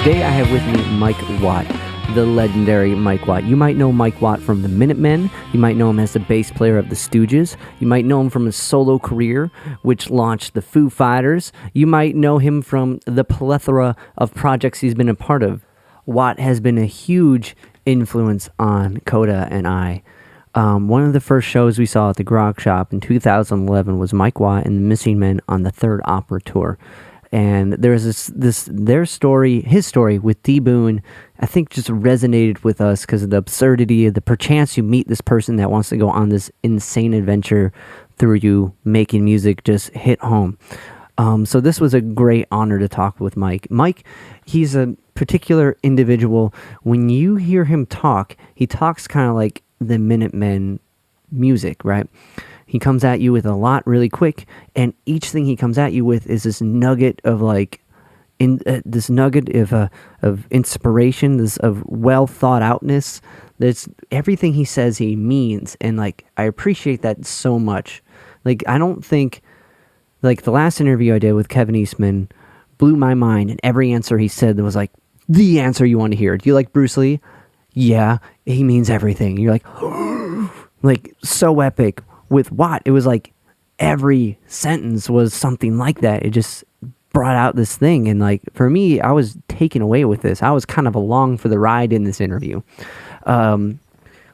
Today I have with me Mike Watt, the legendary Mike Watt. You might know Mike Watt from the Minutemen. You might know him as the bass player of the Stooges. You might know him from his solo career, which launched the Foo Fighters. You might know him from the plethora of projects he's been a part of. Watt has been a huge influence on Coda and I. One of the first shows we saw at the Grog Shop in 2011 was Mike Watt and the Missing Men on the Third Opera Tour. And there's his story with T. Boone, I think just resonated with us because of the absurdity of the perchance you meet this person that wants to go on this insane adventure through you making music just hit home. So this was a great honor to talk with Mike. Mike, he's a particular individual. When you hear him talk, he talks kind of like the Minutemen music, right? He comes at you with a lot really quick, and each thing he comes at you with is this nugget of of inspiration, this of well thought outness. That's everything he says he means, and like I appreciate that so much. Like I don't think like the last interview I did with Kevin Eastman blew my mind, and every answer he said was like the answer you want to hear. Do you like Bruce Lee? Yeah, he means everything. You're like, like so epic. With Watt, it was like every sentence was something like that. It just brought out this thing. And like, for me, I was taken away with this. I was kind of along for the ride in this interview,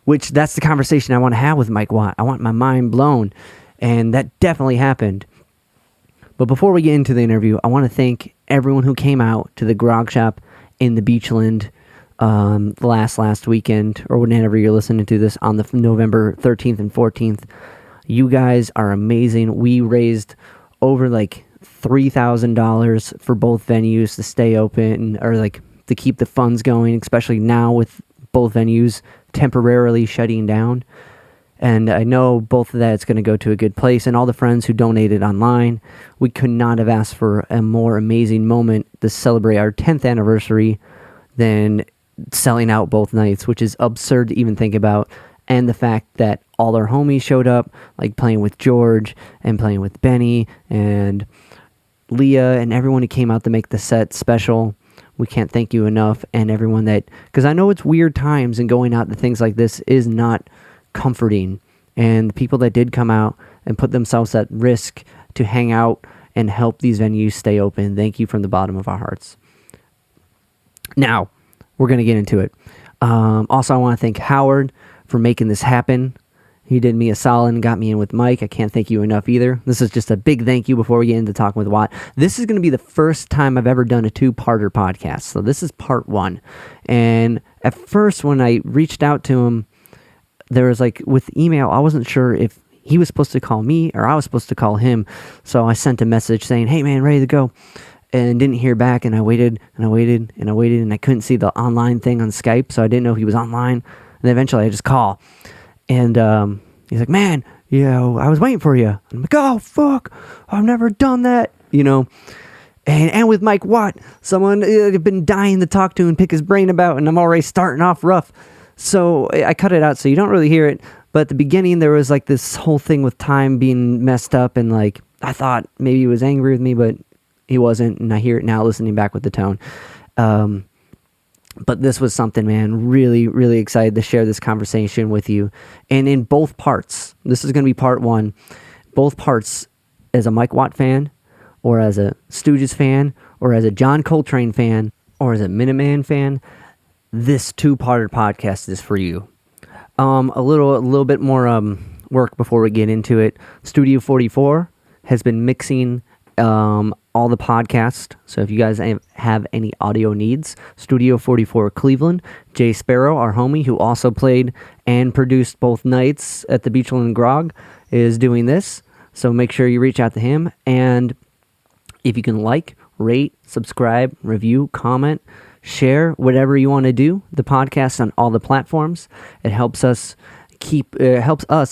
which that's the conversation I want to have with Mike Watt. I want my mind blown. And that definitely happened. But before we get into the interview, I want to thank everyone who came out to the Grog Shop in the Beachland last weekend, or whenever you're listening to this, on the November 13th and 14th. You guys are amazing. We raised over like $3,000 for both venues to stay open, or like to keep the funds going, especially now with both venues temporarily shutting down. And I know both of that is going to go to a good place. And all the friends who donated online, we could not have asked for a more amazing moment to celebrate our 10th anniversary than selling out both nights, which is absurd to even think about. And the fact that all our homies showed up, like playing with George and playing with Benny and Leah and everyone who came out to make the set special. We can't thank you enough. And everyone that, because I know it's weird times and going out to things like this is not comforting. And the people that did come out and put themselves at risk to hang out and help these venues stay open, thank you from the bottom of our hearts. Now, we're going to get into it. Also, I want to thank Howard for making this happen. He did me a solid and got me in with Mike. I can't thank you enough either. This is just a big thank you before we get into talking with Watt. This is going to be the first time I've ever done a two-parter podcast. So this is part one. And at first, when I reached out to him, there was like, with email, I wasn't sure if he was supposed to call me or I was supposed to call him. So I sent a message saying, hey man, ready to go. And didn't hear back, and I waited, and I waited, and I waited, and I couldn't see the online thing on Skype, so I didn't know if he was online. And eventually I just call. And he's like, man, you know, I was waiting for you. I'm like, oh, fuck, I've never done that, you know. And with Mike Watt, someone I've been dying to talk to and pick his brain about, and I'm already starting off rough. So I cut it out so you don't really hear it. But at the beginning, there was like this whole thing with time being messed up, and like I thought maybe he was angry with me, but he wasn't, and I hear it now listening back with the tone. But this was something, man, really, really excited to share this conversation with you. And in both parts, this is going to be part one, both parts as a Mike Watt fan, or as a Stooges fan, or as a John Coltrane fan, or as a Minuteman fan, this two-parter podcast is for you. A little bit more work before we get into it. Studio 44 has been mixing all the podcasts. So if you guys have any audio needs, Studio 44 Cleveland, Jay Sparrow, our homie, who also played and produced both nights at the Beachland Grog, is doing this. So make sure you reach out to him. And if you can like, rate, subscribe, review, comment, share, whatever you want to do, the podcast on all the platforms. It helps us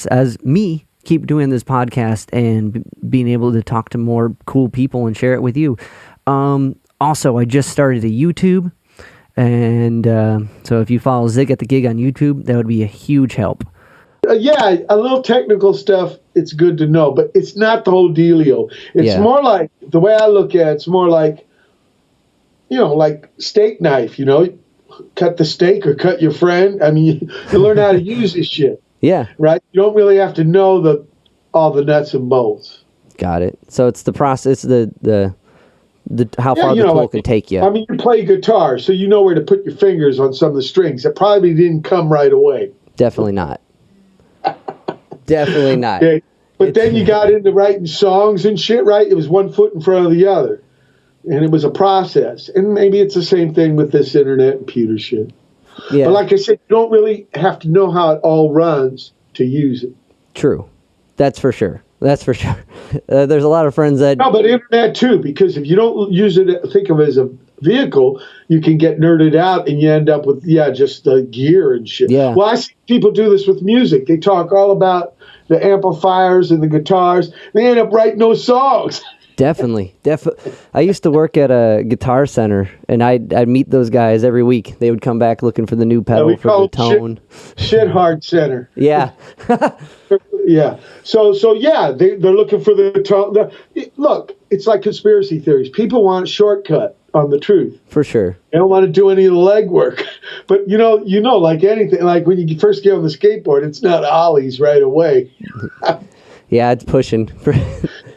as me keep doing this podcast and being able to talk to more cool people and share it with you. Also, I just started a YouTube, and so if you follow Zig at the Gig on YouTube, that would be a huge help. Yeah, a little technical stuff, it's good to know, but it's not the whole dealio. It's more like, the way I look at it, it's more like like steak knife, cut the steak or cut your friend. I mean, you learn how to use this shit. Yeah. Right? You don't really have to know all the nuts and bolts. Got it. So it's the process, the how far the tool can take you. I mean, you play guitar, so you know where to put your fingers on some of the strings. That probably didn't come right away. Definitely not. Definitely not. Okay. But then you got into writing songs and shit, right? It was one foot in front of the other. And it was a process. And maybe it's the same thing with this internet and computer shit. Yeah. But like I said, you don't really have to know how it all runs to use it. True. That's for sure. That's for sure. There's a lot of friends that... No, but internet too, because if you don't use it, think of it as a vehicle, you can get nerded out and you end up with, just the gear and shit. Yeah. Well, I see people do this with music. They talk all about the amplifiers and the guitars. They end up writing those songs. Definitely. I used to work at a guitar center, and I'd meet those guys every week. They would come back looking for the new pedal for the tone. Shit hard center. Yeah. Yeah. So yeah, they're looking for the tone. Look, it's like conspiracy theories. People want a shortcut on the truth. For sure. They don't want to do any of the legwork. But like anything, like when you first get on the skateboard, it's not ollies right away. Yeah, it's pushing.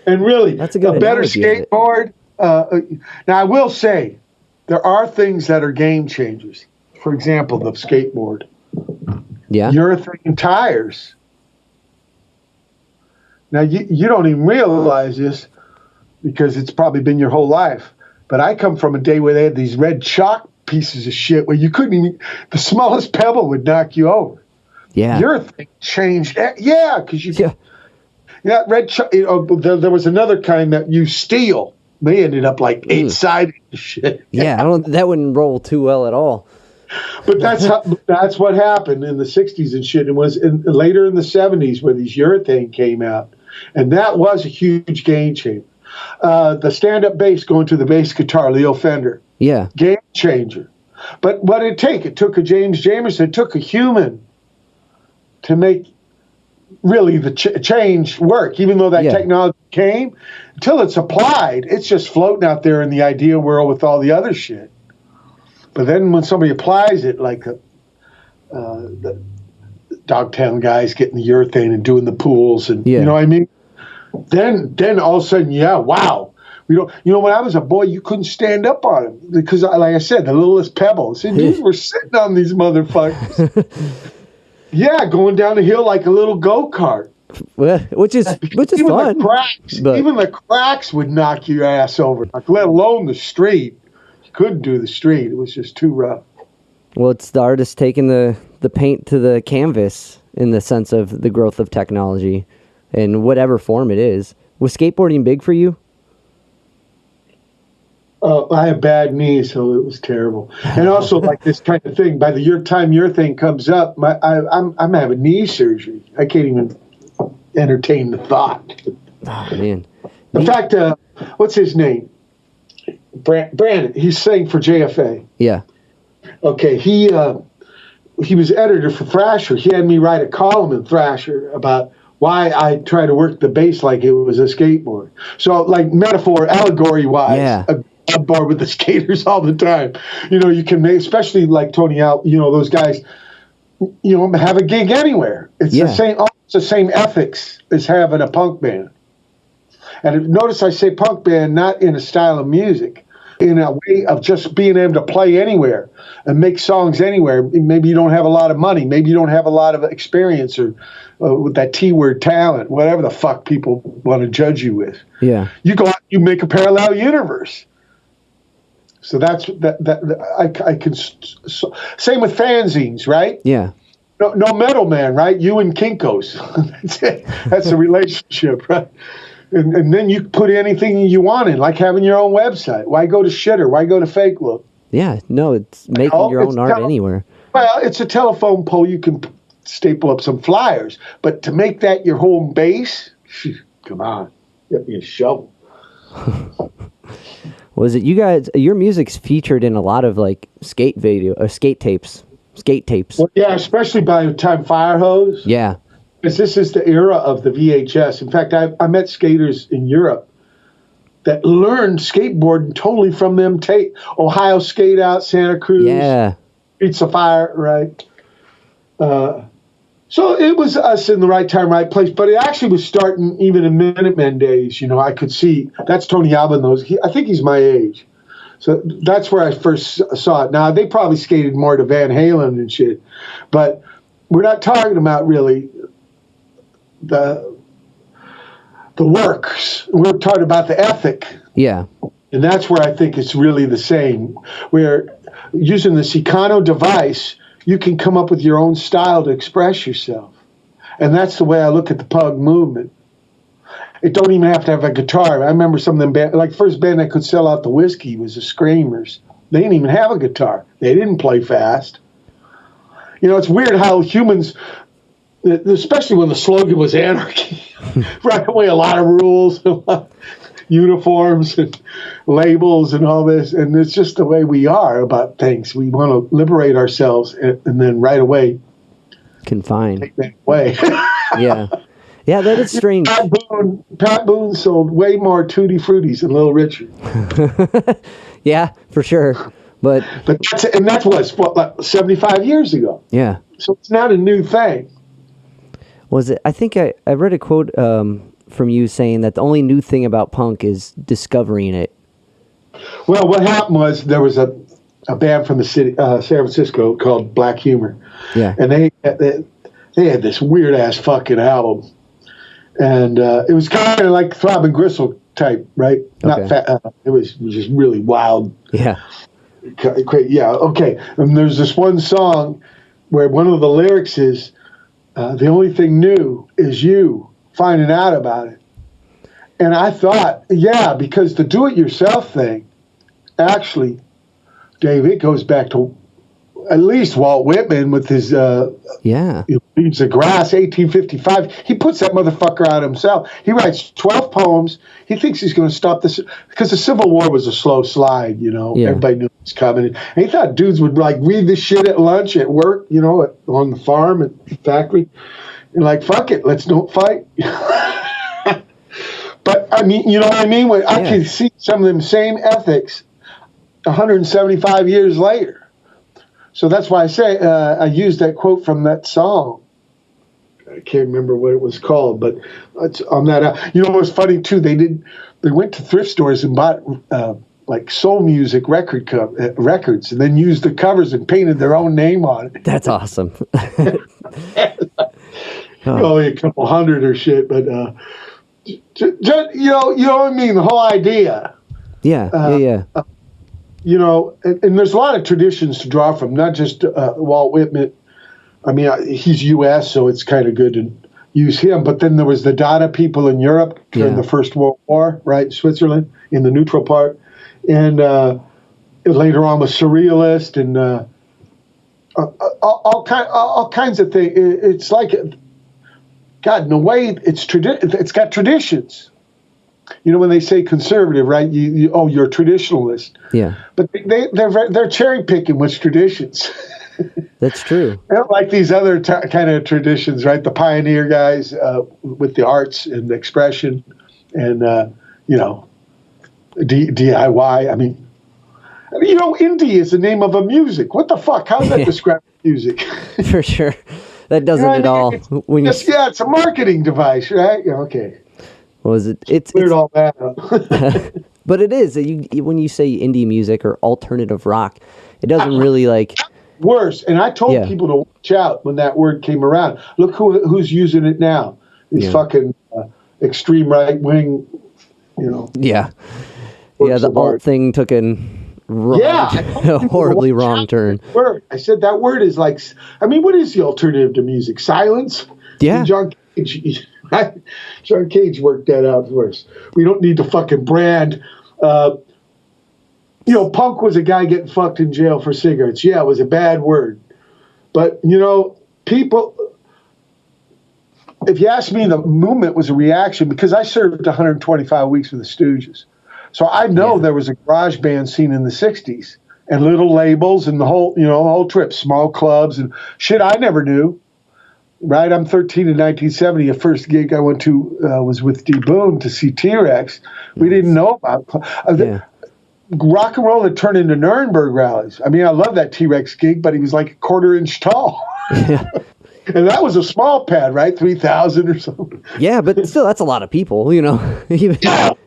And really, that's a good better skateboard. Now, I will say, there are things that are game changers. For example, the skateboard. Yeah. Urethane tires. Now, you don't even realize this because it's probably been your whole life. But I come from a day where they had these red chalk pieces of shit where you couldn't even, the smallest pebble would knock you over. Yeah. Urethane changed that. Yeah, because Yeah, red. There was another kind that used steel. They ended up like 8-sided shit. Yeah, that wouldn't roll too well at all. But that's what happened in the 60s and shit. It was later in the 70s where these urethane came out, and that was a huge game changer. The stand-up bass going to the bass guitar, Leo Fender. Yeah, game changer. But what did it take? It took a James Jamerson. It took a human to make really the change work, even though that technology came, until it's applied, it's just floating out there in the idea world with all the other shit. But then when somebody applies it, like the Dogtown guys getting the urethane and doing the pools, and you know what I mean? Then all of a sudden, wow. When I was a boy, you couldn't stand up on them because, like I said, the littlest pebbles. And dudes were sitting on these motherfuckers. Yeah, going down the hill like a little go-kart. Well, which is fun. Even the cracks would knock your ass over, let alone the street. You couldn't do the street. It was just too rough. Well, it's the artist taking the paint to the canvas in the sense of the growth of technology in whatever form it is. Was skateboarding big for you? I have bad knees, so it was terrible. And also, like this kind of thing, by the time your thing comes up, I'm having knee surgery. I can't even entertain the thought. Oh, man. In fact, what's his name? Brandon. He's saying for JFA. Yeah. Okay, he was editor for Thrasher. He had me write a column in Thrasher about why I try to work the bass like it was a skateboard. So, like metaphor, allegory-wise, I'm bored with the skaters all the time. You can make, especially like Tony Al, those guys, have a gig anywhere. It's the same ethics as having a punk band. And notice I say punk band not in a style of music, in a way of just being able to play anywhere and make songs anywhere. Maybe you don't have a lot of money. Maybe you don't have a lot of experience or with that T-word talent, whatever the fuck people want to judge you with. Yeah. You go out, you make a parallel universe. So that's that. I can. Same with fanzines, right? Yeah. No middleman, right? You and Kinko's. That's it. That's a relationship, right? And then you put anything you want in, like having your own website. Why go to Shitter? Why go to Fake Look? Yeah, no, it's making your own art anywhere. Well, it's a telephone pole. You can staple up some flyers, but to make that your home base, come on, get me a shovel. Was it you guys? Your music's featured in a lot of like skate tapes. Well, yeah, especially by the time Firehose. Yeah, because this is the era of the VHS. In fact, I met skaters in Europe that learned skateboarding totally from them. Ohio Skate Out, Santa Cruz, Streets of Fire, right? So it was us in the right time, right place. But it actually was starting even in Minutemen days. I could see that's Tony Alban. I think he's my age. So that's where I first saw it. Now, they probably skated more to Van Halen and shit. But we're not talking about really the works. We're talking about the ethic. Yeah. And that's where I think it's really the same. Where using the Sicano device, you can come up with your own style to express yourself. And that's the way I look at the punk movement. It don't even have to have a guitar. I remember some of them bands, like the first band that could sell out the whiskey was the Screamers. They didn't even have a guitar. They didn't play fast. It's weird how humans, especially when the slogan was anarchy, right away a lot of rules, uniforms and labels and all this. And it's just the way we are about things. We want to liberate ourselves and then right away confine. Take that away. Yeah. Yeah, that is strange. Pat Boone sold way more Tutti Fruttis than Little Richard. Yeah, for sure. But that's what 75 years ago. Yeah. So it's not a new thing. Was it? I think I read a quote from you saying that the only new thing about punk is discovering it. Well, what happened was there was a band from the city, San Francisco, called Black Humor. Yeah. And they had this weird ass fucking album. And it was kind of like Throbbing Gristle type, right? Okay. Not fat. It was just really wild. Yeah. Yeah. Okay. And there's this one song where one of the lyrics is, "The only thing new is you finding out about it." And I thought, yeah, because the do-it-yourself thing, actually, Dave, it goes back to at least Walt Whitman with his Leaves of Grass, 1855. He puts that motherfucker out himself. He writes 12 poems. He thinks he's going to stop this because the Civil War was a slow slide, Everybody knew it was coming. And he thought dudes would read this shit at lunch, at work, on the farm, at the factory. And fuck it, let's don't fight. But I mean, you know what I mean? I can see some of them same ethics 175 years later. So that's why I say I used that quote from that song. I can't remember what it was called, but it's on that. It was funny too. They went to thrift stores and bought soul music records, and then used the covers and painted their own name on it. That's awesome. Only a couple hundred or shit, but you know what I mean. The whole idea. Yeah. And there's a lot of traditions to draw from, not just Walt Whitman. I mean, he's U.S., so it's kind of good to use him. But then there was the Dada people in Europe during the First World War, right? Switzerland, in the neutral part. And later on was Surrealist and all kinds of things. It's like, God, in a way, it's got traditions. When they say conservative, right? You're a traditionalist. Yeah. But they're cherry picking which traditions. That's true. I don't like these other kind of traditions, right? The pioneer guys with the arts and the expression, and DIY. I mean, indie is the name of a music. What the fuck? How does that describe music? For sure, that doesn't at all. It's a marketing device, right? Yeah, okay. Was it? It's all that up. But it is. When you say indie music or alternative rock, it doesn't really worse. And I told people to watch out when that word came around. Look who's using it now. These fucking extreme right wing, Yeah. Yeah, the alt thing took a horribly wrong turn. Word. I said that word is what is the alternative to music? Silence? Yeah. John Cage worked that out for us. We don't need to fucking brand. Punk was a guy getting fucked in jail for cigarettes. Yeah, it was a bad word. But, people, if you ask me, the movement was a reaction because I served 125 weeks with the Stooges. So I know there was a garage band scene in the 60s and little labels and the whole trip, small clubs and shit I never knew. right? I'm 13 in 1970. The first gig I went to was with D. Boone to see T-Rex. We didn't know about rock and roll had turned into Nuremberg rallies. I mean, I love that T-Rex gig, but he was like a quarter-inch tall. Yeah. And that was a small pad, right? 3,000 or something. Yeah, but still, that's a lot of people, Yeah.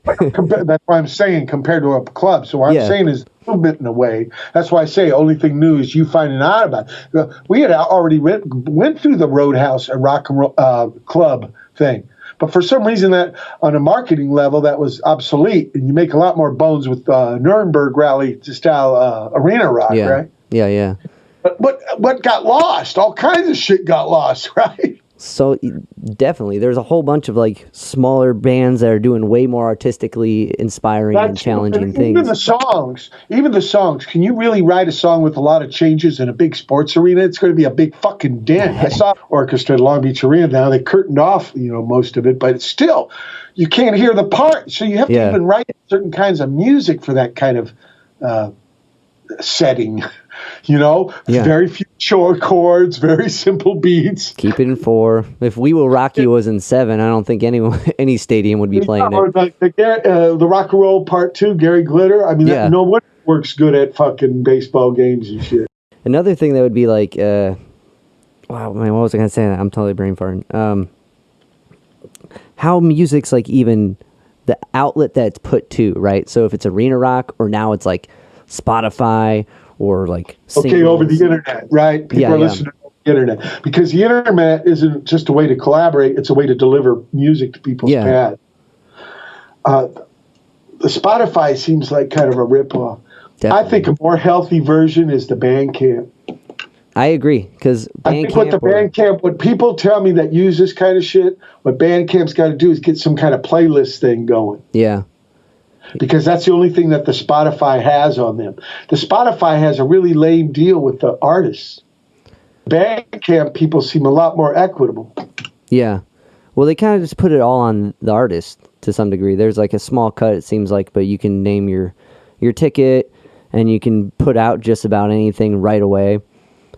That's why I'm saying compared to a club. So what I'm saying is movement in a way. That's why I say only thing new is you finding out about it. We had already went through the Roadhouse, a rock and roll club thing. But for some reason, that on a marketing level, that was obsolete. And you make a lot more bones with Nuremberg rally style arena rock, right? Yeah. But what got lost? All kinds of shit got lost, right? So definitely, there's a whole bunch of like smaller bands that are doing way more artistically inspiring and challenging things. Even the songs. Can you really write a song with a lot of changes in a big sports arena? It's going to be a big fucking den. I saw orchestra at Long Beach Arena. Now they curtained off, most of it, but it's still, you can't hear the part. So you have to even write certain kinds of music for that kind of setting. Very few short chords, very simple beats. Keep it in 4. If We Will Rock You was in 7, I don't think any stadium would be playing it. Or like the Rock and Roll Part 2, Gary Glitter. I mean, no one works good at fucking baseball games and shit. Another thing that would be like, wow, man, what was I going to say? I'm totally brain farting. How music's like even the outlet that it's put to, right? So if it's arena rock or now it's like Spotify or like singles. Over the internet, right? People are listening to the internet because the internet isn't just a way to collaborate; it's a way to deliver music to people's pad. The Spotify seems like kind of a ripoff. I think a more healthy version is the Bandcamp. I agree because I think what people tell me that use this kind of shit, what Bandcamp's got to do is get some kind of playlist thing going. Yeah. Because that's the only thing that the Spotify has on them. The Spotify has a really lame deal with the artists. Bandcamp people seem a lot more equitable. Yeah. Well, they kind of just put it all on the artist to some degree. There's like a small cut, it seems like, but you can name your ticket and you can put out just about anything right away.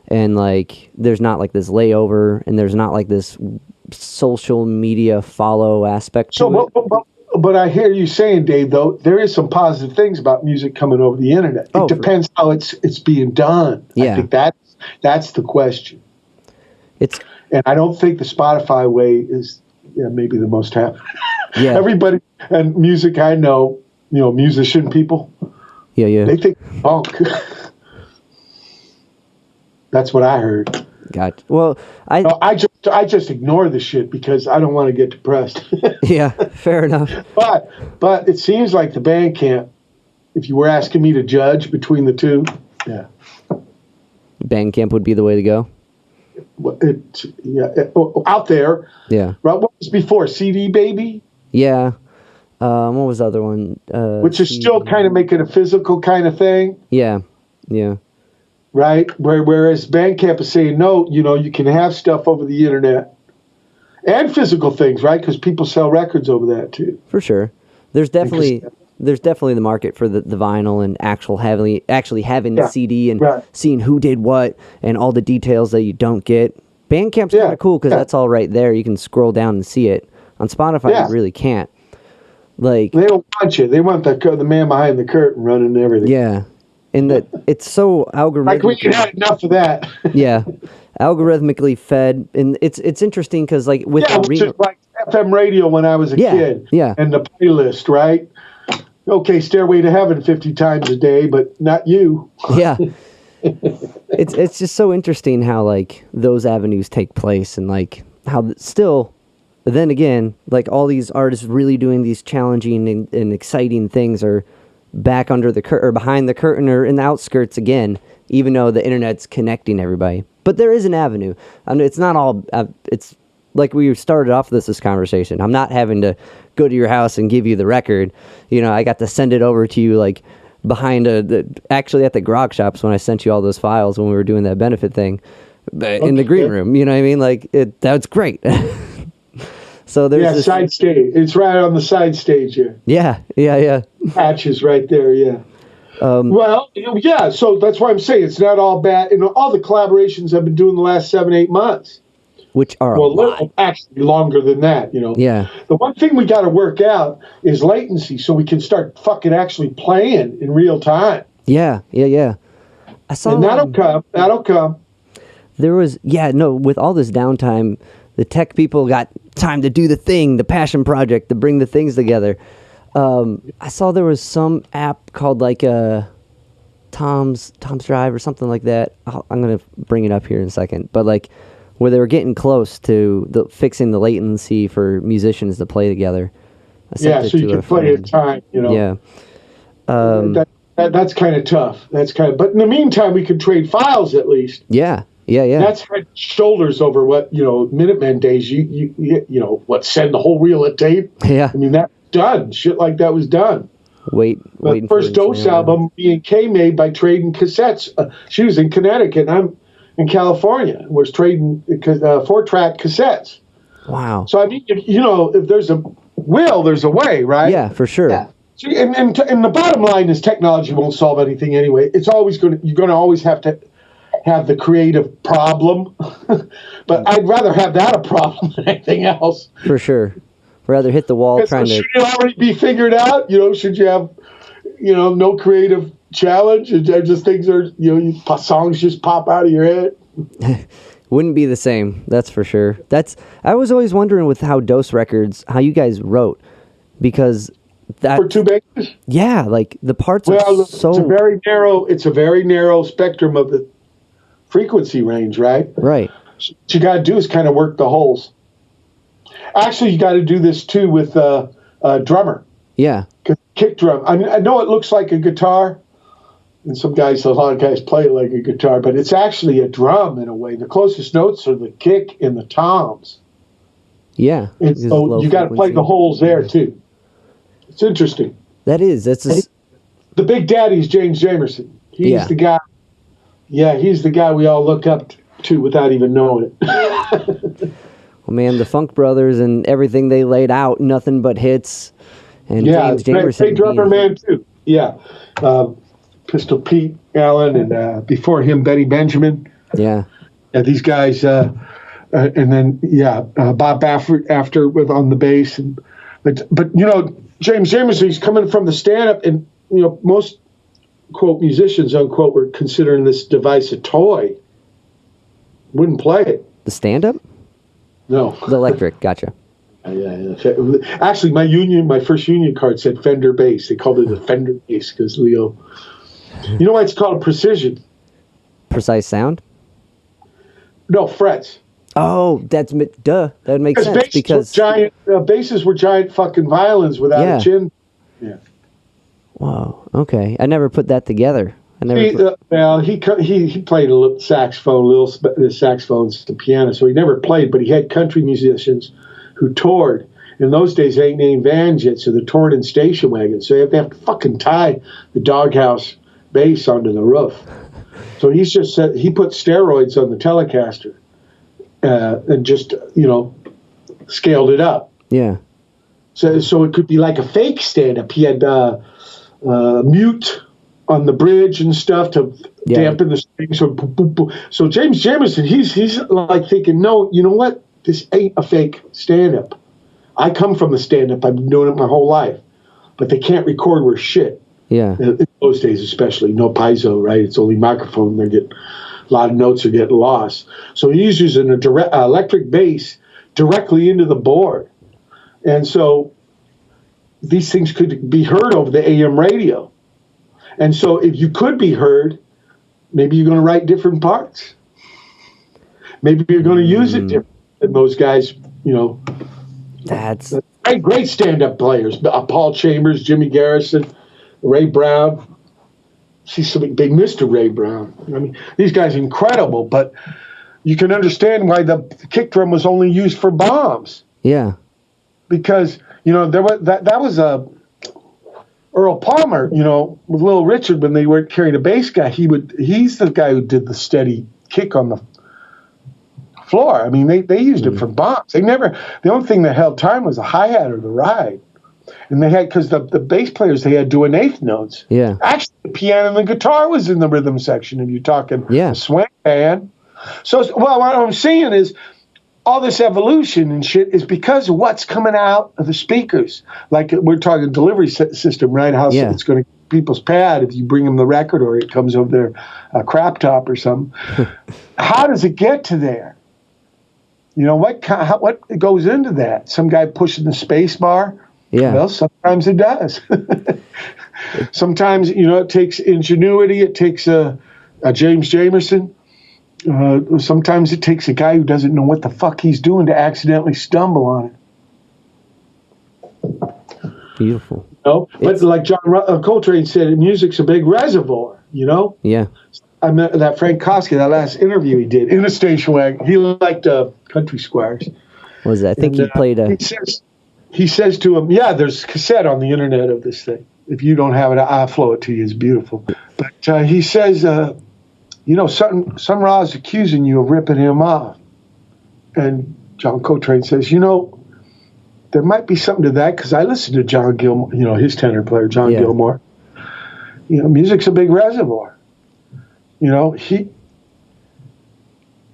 And like, there's not like this layover and there's not like this social media follow aspect to it. But I hear you saying, Dave, though, there is some positive things about music coming over the internet. It depends how it's being done. Yeah. I think that's the question. And I don't think the Spotify way is maybe the most happy. Yeah. Everybody and music I know, musician people. Yeah. They think punk. That's what I heard. Gotcha. Well, I just ignore the shit because I don't want to get depressed. Yeah, fair enough. But it seems like the Bandcamp, if you were asking me to judge between the two, Bandcamp would be the way to go. Out there. Yeah. Right. What was before CD Baby? Yeah. What was the other one? Which is still kind of making a physical kind of thing. Yeah. Right? Whereas Bandcamp is saying, no, you can have stuff over the internet and physical things, right? Because people sell records over that too. For sure. There's definitely the market for the vinyl and actually having the CD and seeing who did what and all the details that you don't get. Bandcamp's kind of cool because that's all right there. You can scroll down and see it. On Spotify, you really can't. Like, they don't want you. They want the man behind the curtain running everything. Yeah. And that it's so algorithmically. Like we can have enough of that. Yeah, algorithmically fed, and it's interesting because like with which is like FM radio when I was a kid. Yeah, and the playlist, right? Okay, Stairway to Heaven 50 times a day, but not you. Yeah, it's just so interesting how like those avenues take place and like how still. But then again, like all these artists really doing these challenging and exciting things are back under the curtain or behind the curtain or in the outskirts again, even though the internet's connecting everybody. But there is an avenue. I mean, it's not all, it's like we started off this conversation. I'm not having to go to your house and give you the record. I got to send it over to you like behind actually at the grog shops when I sent you all those files when we were doing that benefit thing in the green room. You know what I mean? Like that's great. So there's this side stage. It's right on the side stage here. Yeah. Patches right there, yeah. So that's why I'm saying it's not all bad. All the collaborations I've been doing the last 7-8 months which are a lot. Actually longer than that, Yeah. The one thing we got to work out is latency so we can start fucking actually playing in real time. Yeah. I saw. And that'll come. There was, with all this downtime, the tech people got time to do the passion project, to bring the things together. I saw there was some app called like Tom's Drive or something like that. I'm going to bring it up here in a second. But like where they were getting close to fixing the latency for musicians to play together. So you can play at time, Yeah. That's kind of tough. But in the meantime, we could trade files at least. Yeah. That's head shoulders over what, Minutemen days, you send the whole reel of tape? Yeah. I mean, that's done. Shit like that was done. The first Dose album, me and Kay made by trading cassettes. She was in Connecticut, and I'm in California. We're trading 4-track cassettes. Wow. So, I mean, if there's a will, there's a way, right? Yeah, for sure. Yeah. And the bottom line is technology won't solve anything anyway. It's always you're going to always have to have the creative problem. But I'd rather have that a problem than anything else. For sure. Rather hit the wall trying to... Should it already be figured out? Should you have, no creative challenge? Just things are, songs just pop out of your head? Wouldn't be the same, that's for sure. I was always wondering with how Dose Records, how you guys wrote, because that... For two basses? Yeah, like the parts are so... It's a very narrow spectrum of the frequency range, right? Right. So what you got to do is kind of work the holes. Actually, you got to do this too with a drummer. Yeah. Kick drum. I mean, I know it looks like a guitar, and a lot of guys play it like a guitar, but it's actually a drum in a way. The closest notes are the kick and the toms. Yeah. And so you got to play the holes there too. It's interesting. That is. The big daddy is James Jamerson. He's the guy. Yeah, he's the guy we all look up to without even knowing it. Well, man, the Funk Brothers and everything they laid out, nothing but hits. And James Jamerson. Great drummer man, too. Yeah. Pistol Pete Allen, and before him, Benny Benjamin. Yeah. These guys, and then, Bob Baffert after on the bass. But James Jamerson, he's coming from the stand-up, and, most, quote, musicians, unquote, were considering this device a toy. Wouldn't play it. The stand-up? No. The electric, gotcha. Yeah. Actually, my first union card said Fender bass. They called it a Fender bass because Leo. You know why it's called a precision? Precise sound? No, frets. Oh, that's duh. That makes sense because basses were giant fucking violins without a chin. Yeah. Wow. Okay, I never put that together. He played a little saxophone, saxophones, the piano, so he never played, but he had country musicians who toured. In those days, they ain't named vans yet, so they're touring in station wagons, so they have to fucking tie the doghouse bass onto the roof. So he put steroids on the Telecaster and just, scaled it up. Yeah. So it could be like a fake stand-up. He had mute on the bridge and stuff to dampen the strings. So James Jamerson, he's like thinking, no, you know what? This ain't a fake stand-up. I come from the stand-up. I've been doing it my whole life. But they can't record worth shit. Yeah. In those days especially. No piezo, right? It's only microphone. A lot of notes are getting lost. So he's using an electric bass directly into the board. And so these things could be heard over the AM radio. And so if you could be heard, maybe you're going to write different parts. Maybe you're going to use it different than those guys, That's great stand-up players. Paul Chambers, Jimmy Garrison, Ray Brown. See some big Mr. Ray Brown. I mean, these guys are incredible, but you can understand why the kick drum was only used for bombs. Yeah. Because, that was a... Earl Palmer, with Little Richard, when they weren't carrying a bass guy, he's the guy who did the steady kick on the floor. I mean, they used it for bombs. The only thing that held time was the hi-hat or the ride. And they had, because the bass players, they had doing eighth notes. Yeah. Actually, the piano and the guitar was in the rhythm section if you're talking a swing band. So, what I'm saying is, all this evolution and shit is because of what's coming out of the speakers. Like we're talking delivery system, right? How it's going to people's pad if you bring them the record, or it comes over their crap top or something. How does it get to there? You know, what goes into that? Some guy pushing the space bar? Yeah. Well, sometimes it does. Sometimes, you know, it takes ingenuity. It takes a James Jamerson. Sometimes it takes a guy who doesn't know what the fuck he's doing to accidentally stumble on it. Beautiful. You know? But like John Coltrane said, music's a big reservoir, you know? Yeah. I met that Frank Kosky, that last interview he did in a station wagon. He liked country squires. What was that? I think he played a... He says to him, yeah, there's cassette on the internet of this thing. If you don't have it, I'll flow it to you. It's beautiful. But he says, you know, Sun Ra's accusing you of ripping him off. And John Coltrane says, you know, there might be something to that, because I listened to John Gilmore, you know, his tenor player, John Gilmore. You know, music's a big reservoir. You know,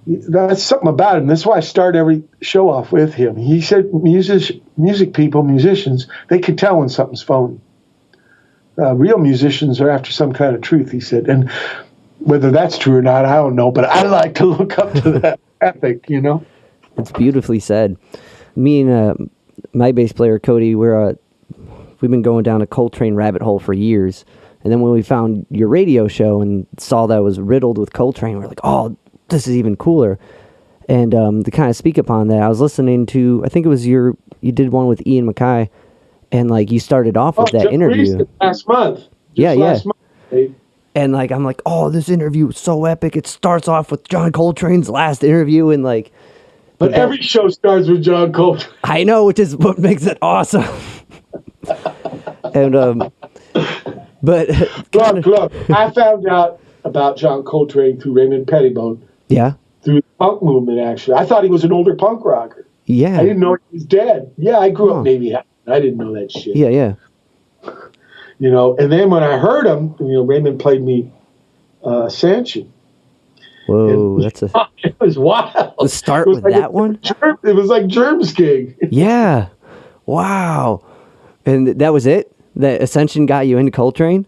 that's something about him. That's why I start every show off with him. He said music people, musicians, they can tell when something's phony. Real musicians are after some kind of truth, he said. And whether that's true or not, I don't know. But I like to look up to that ethic, you know? It's beautifully said. Me and my bass player, Cody, we've been going down a Coltrane rabbit hole for years. And then when we found your radio show and saw that it was riddled with Coltrane, we were like, oh, this is even cooler. And to kind of speak upon that, I was listening to, I think it was you did one with Ian Mackay, and like you started off with that interview. Last month. Last month, and like, I'm like, oh, this interview is so epic. It starts off with John Coltrane's last interview, and like... But every show starts with John Coltrane. I know, which is what makes it awesome. And, but... Look, I found out about John Coltrane through Raymond Pettibone. Yeah? Through the punk movement, actually. I thought he was an older punk rocker. Yeah. I didn't know he was dead. Yeah, I grew up maybe. I didn't know that shit. Yeah. You know, and then when I heard him, you know, Raymond played me Ascension. Whoa, it was wild. Let's start with like that one? It was like Germ's gig. Yeah. Wow. And that was it? That Ascension got you into Coltrane?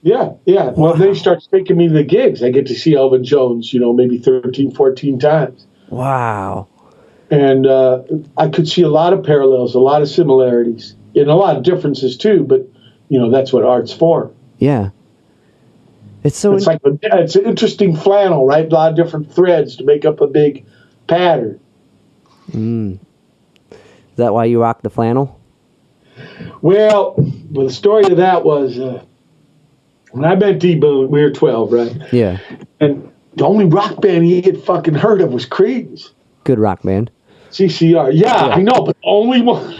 Yeah. Wow. Well, then he starts taking me to the gigs. I get to see Elvin Jones, you know, maybe 13, 14 times. Wow. And I could see a lot of parallels, a lot of similarities, and a lot of differences too. But you know, that's what art's for. Yeah. It's it's an interesting flannel, right? A lot of different threads to make up a big pattern. Is that why you rock the flannel? Well, the story of that was when I met D Boon, we were 12, right? Yeah. And the only rock band he had fucking heard of was Creedence. Good rock band. CCR. Yeah, I know, but only one.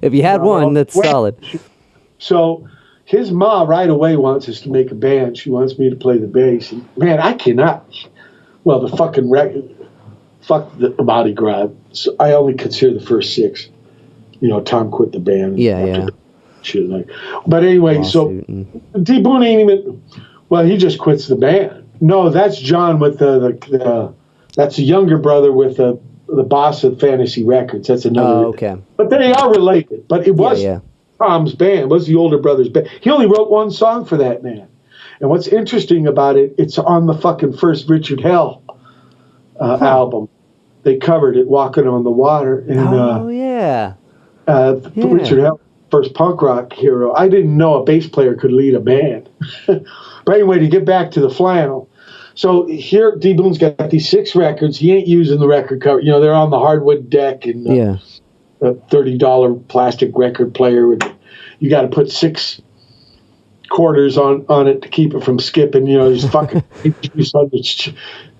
If you had one, that's solid. So his ma right away wants us to make a band. She wants me to play the bass. And, man, I cannot. Well, the fucking record, fuck the Mardi Gras. So I only consider the first 6. You know, Tom quit the band. Yeah. Shit like. But anyway, so D Boon ain't even. Well, he just quits the band. No, that's John with the that's the younger brother with the boss of Fantasy Records. That's another. Oh, okay. But they are related. But it was Tom's band. It was the older brother's band. He only wrote one song for that man. And what's interesting about it, it's on the fucking first Richard Hell album. They covered it, Walking on the Water. And, Richard Hell, first punk rock hero. I didn't know a bass player could lead a band. But anyway, to get back to the flannel. So here, D Boon's got these 6 records. He ain't using the record cover. You know, they're on the hardwood deck and a $30 plastic record player. You got to put 6 quarters on it to keep it from skipping. You know, there's fucking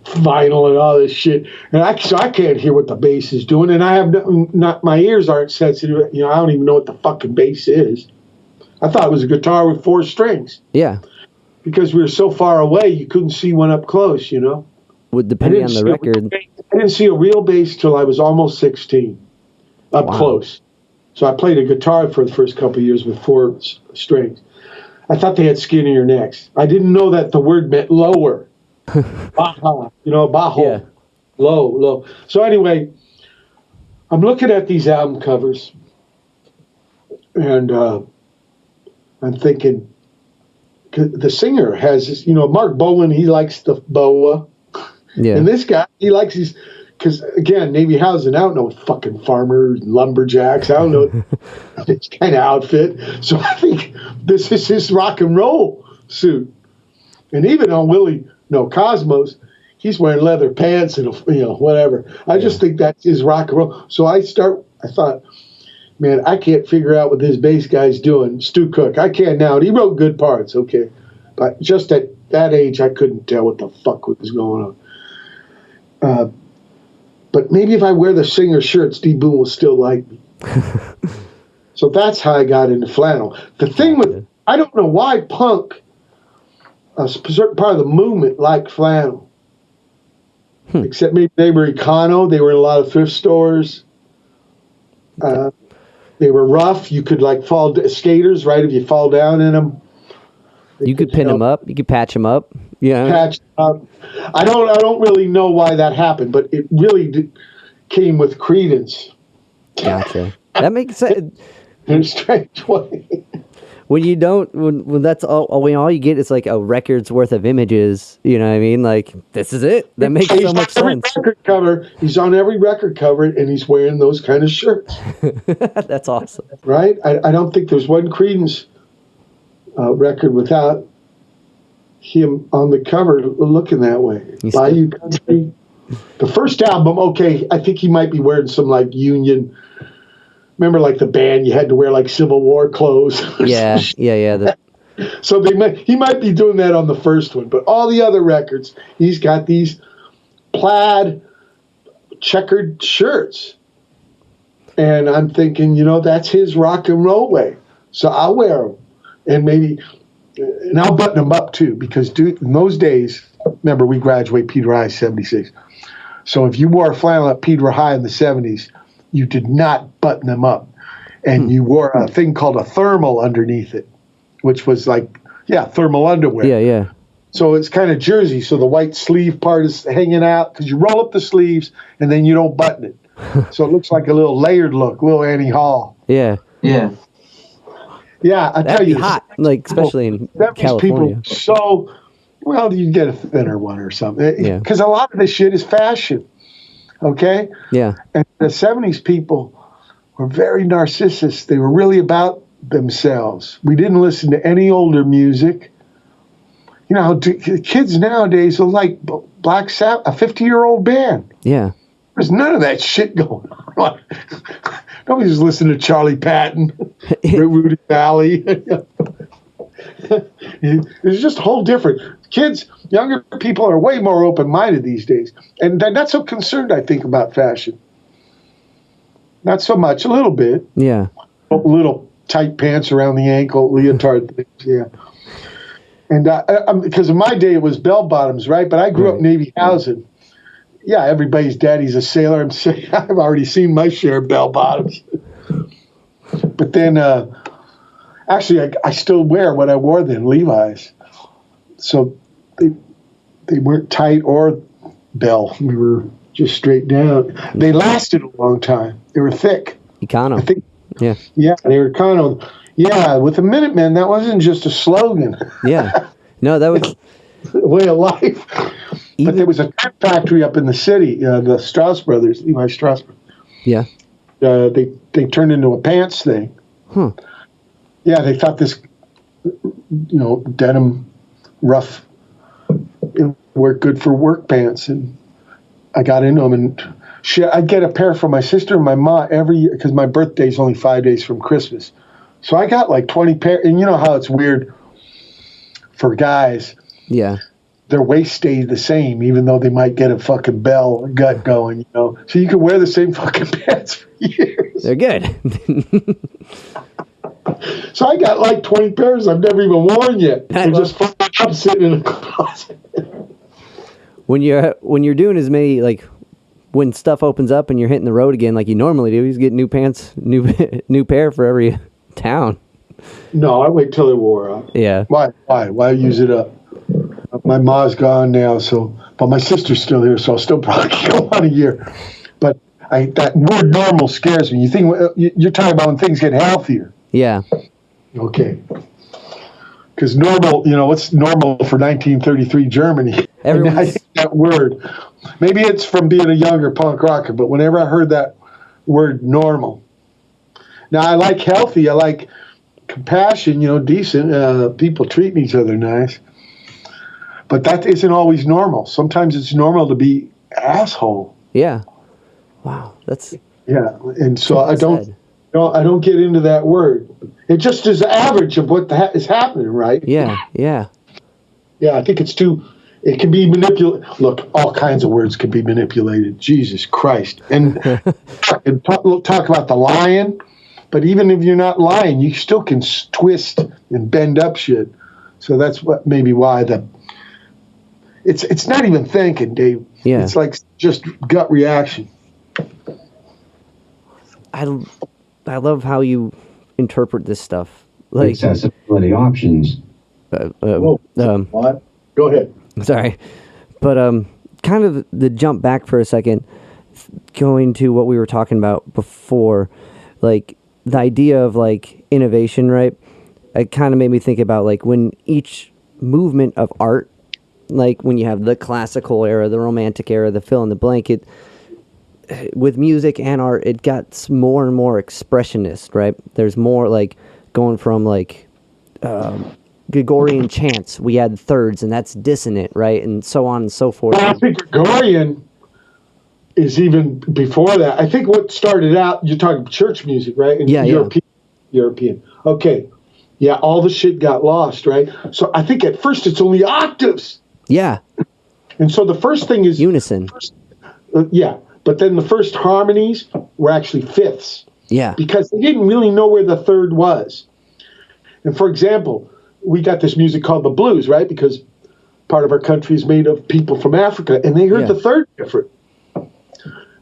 vinyl and all this shit. And I can't hear what the bass is doing. And I have not my ears aren't sensitive. You know, I don't even know what the fucking bass is. I thought it was a guitar with 4 strings. Yeah. Because we were so far away, you couldn't see one up close, you know? Depending on the record. I didn't see a real bass till I was almost 16, up close. So I played a guitar for the first couple of years with 4 strings. I thought they had skinnier necks. I didn't know that the word meant lower. Baja, you know, bajo. Yeah. Low. So anyway, I'm looking at these album covers, and I'm thinking, the singer has this, Mark Bolan, he likes the boa. Yeah. And this guy, he likes these, because again, Navy housing, I don't know fucking farmers, lumberjacks, I don't know this kind of outfit. So I think this is his rock and roll suit. And even on Cosmos, he's wearing leather pants and whatever. I just think that's his rock and roll. So I thought, man, I can't figure out what this bass guy's doing. Stu Cook, I can't now. And he wrote good parts, okay. But just at that age, I couldn't tell what the fuck was going on. But maybe if I wear the singer shirt, Steve Boone will still like me. So that's how I got into flannel. The thing with, I don't know why punk, a certain part of the movement, liked flannel. Except maybe they were econo. They were in a lot of thrift stores. They were rough. You could fall skaters, right? If you fall down in them. You could pin them up. You could patch them up. Yeah. Patch up. I don't really know why that happened, but it really came with Credence. Gotcha. That makes sense. In a strange way. When that's all you get is like a record's worth of images, you know what I mean? Like, this is it. That makes so much sense. Record cover, he's on every record cover, and he's wearing those kind of shirts. That's awesome. Right? I don't think there's one Credence record without him on the cover looking that way. Bayou Country. The first album, okay, I think he might be wearing some Union. Remember, the band, you had to wear Civil War clothes. Yeah. So he might be doing that on the first one, but all the other records, he's got these plaid checkered shirts, and I'm thinking, that's his rock and roll way. So I'll wear them, and I'll button them up too, because in those days, remember we graduated Peter High 76. So if you wore a flannel at Peter High in the 70s, you did not button them up. And you wore a thing called a thermal underneath it, which was thermal underwear. Yeah. So it's kind of jersey. So the white sleeve part is hanging out because you roll up the sleeves and then you don't button it. So it looks like a little layered look, little Annie Hall. Yeah. Yeah, I tell you. Hot, especially in California. People you get a thinner one or something. Yeah. Because a lot of this shit is fashion. Okay? Yeah. And the 70s people were very narcissist. They were really about themselves. We didn't listen to any older music. Kids nowadays will like Black Sabbath, a 50-year-old band. Yeah. There's none of that shit going on. Nobody's listening to Charlie Patton, Rudy Valley. It's just a whole different. Kids, younger people are way more open-minded these days. And they're not so concerned, I think, about fashion. Not so much, a little bit. Yeah. Little tight pants around the ankle, leotard things, yeah. And because in my day it was bell-bottoms, right? But I grew up Navy housing. Yeah, everybody's daddy's a sailor. I'm saying I've already seen my share of bell-bottoms. But then, actually, I still wear what I wore then, Levi's. So they weren't tight or bell. We were just straight down. They lasted a long time. They were thick. Econo. I think. Yeah. Yeah, they were econo. Yeah, with the Minutemen, that wasn't just a slogan. Yeah. No, that was a way of life. But there was a tent factory up in the city, the Strauss brothers, Levi Strauss. Yeah. They turned into a pants thing. Huh. Yeah, they thought this, denim rough, it worked good for work pants, and I got into them. And I'd get a pair for my sister and my mom every year because my birthday's only 5 days from Christmas. So I got 20 pairs, and you know how it's weird for guys. Yeah. Their waist stayed the same, even though they might get a fucking gut going, So you can wear the same fucking pants for years. They're good. So I got 20 pairs I've never even worn yet. They're just fucking up sitting in a closet. When you're doing as many, when stuff opens up and you're hitting the road again like you normally do, you just get new pants, new pair for every town. No, I wait till they're wore out. Yeah. Why use it up? My ma's gone now, but my sister's still here, so I'll still probably go on a year. But that word normal scares me. You think you're talking about when things get healthier. Yeah. Okay. Because normal, what's normal for 1933 Germany? And I think that word, maybe it's from being a younger punk rocker, but whenever I heard that word normal. Now, I like healthy. I like compassion, decent. People treating each other nice. But that isn't always normal. Sometimes it's normal to be asshole. Yeah. Wow. That's... Yeah. And so I don't get into that word. It just is average of what is happening, right? Yeah. Yeah. Yeah, I think it's too... It can be manipulated. Look, all kinds of words can be manipulated. Jesus Christ. And, talk about the lying. But even if you're not lying, you still can twist and bend up shit. So that's maybe why it's not even thinking, Dave. Yeah. It's like just gut reaction. I love how you interpret this stuff. Like accessibility options. What? Go ahead. Sorry. But kind of the jump back for a second, going to what we were talking about before, like the idea of like innovation, right? It kind of made me think about like when each movement of art, like when you have the classical era, the romantic era, the fill in the blanket, with music and art, it got more and more expressionist, right? There's more like going from like Gregorian chants, we had thirds, and that's dissonant, right? And so on and so forth. Well, I think Gregorian is even before that. I think what started out, you're talking church music, right? And European. Okay. Yeah, all the shit got lost, right? So I think at first it's only octaves. Yeah. And so the first thing is... Unison. But then the first harmonies were actually fifths. Yeah. Because they didn't really know where the third was. And for example, we got this music called the blues, right? Because part of our country is made of people from Africa, and they heard the third different.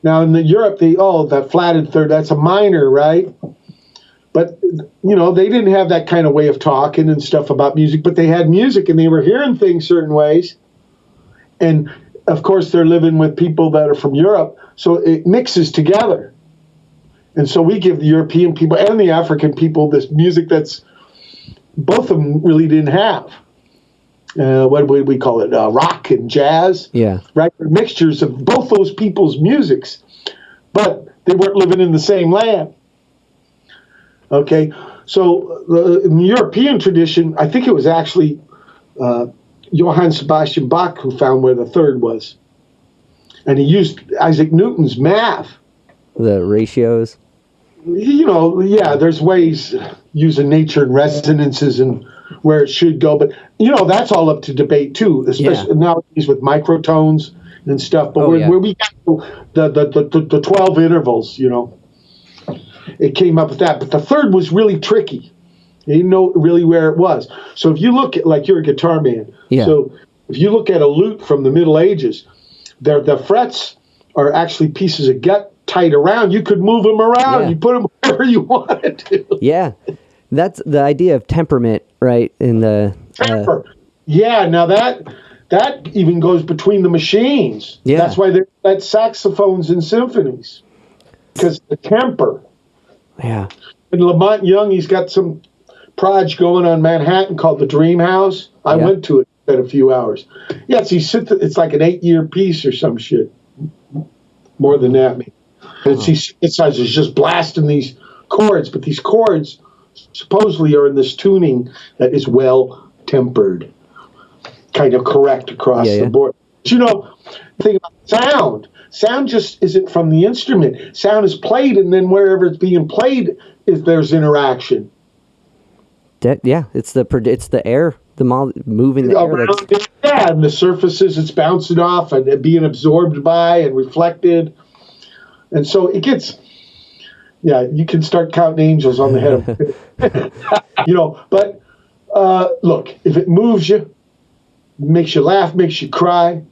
Now in Europe, that flatted third, that's a minor, right? But, they didn't have that kind of way of talking and stuff about music, but they had music and they were hearing things certain ways. And, of course, they're living with people that are from Europe, so it mixes together. And so we give the European people and the African people this music that's both of them really didn't have. What would we call it? Rock and jazz. Yeah. Right? Mixtures of both those people's musics, but they weren't living in the same land. Okay, so in the European tradition, I think it was actually Johann Sebastian Bach who found where the third was. And he used Isaac Newton's math. The ratios? There's ways using nature and resonances and where it should go. But, that's all up to debate, too, especially nowadays with microtones and stuff. But where we got the 12 intervals, it came up with that. But the third was really tricky. They didn't know really where it was. So if you look at, like, you're a guitar man. Yeah. So if you look at a lute from the Middle Ages, the frets are actually pieces of gut tight around. You could move them around. Yeah. You put them wherever you wanted to. Yeah. That's the idea of temperament, right? In the temper. Yeah. Now that even goes between the machines. Yeah. That's why that's saxophones in symphonies, because the temper. Yeah. And Lamont Young, he's got some project going on Manhattan called the Dream House. I went to it in a few hours. Yeah, it's like an 8-year piece or some shit. More than that, maybe. And he synthesizes just blasting these chords, but these chords supposedly are in this tuning that is well tempered, kind of correct across the board. But think about sound. Sound just isn't from the instrument. Sound is played, and then wherever it's being played, there's interaction. It's the air, moving the air. And the surfaces it's bouncing off and being absorbed by and reflected. And so it gets, you can start counting angels on the head of but look, if it moves you, makes you laugh, makes you cry,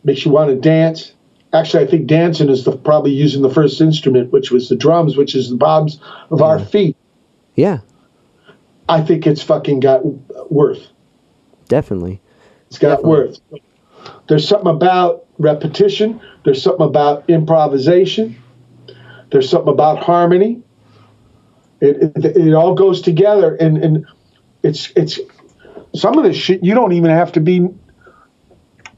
makes you want to dance. Actually, I think dancing is probably using the first instrument, which was the drums, which is the bottoms of our feet. Yeah. I think it's fucking got worth. Definitely. It's got worth. There's something about repetition. There's something about improvisation. There's something about harmony. It all goes together, and it's some of this shit you don't even have to be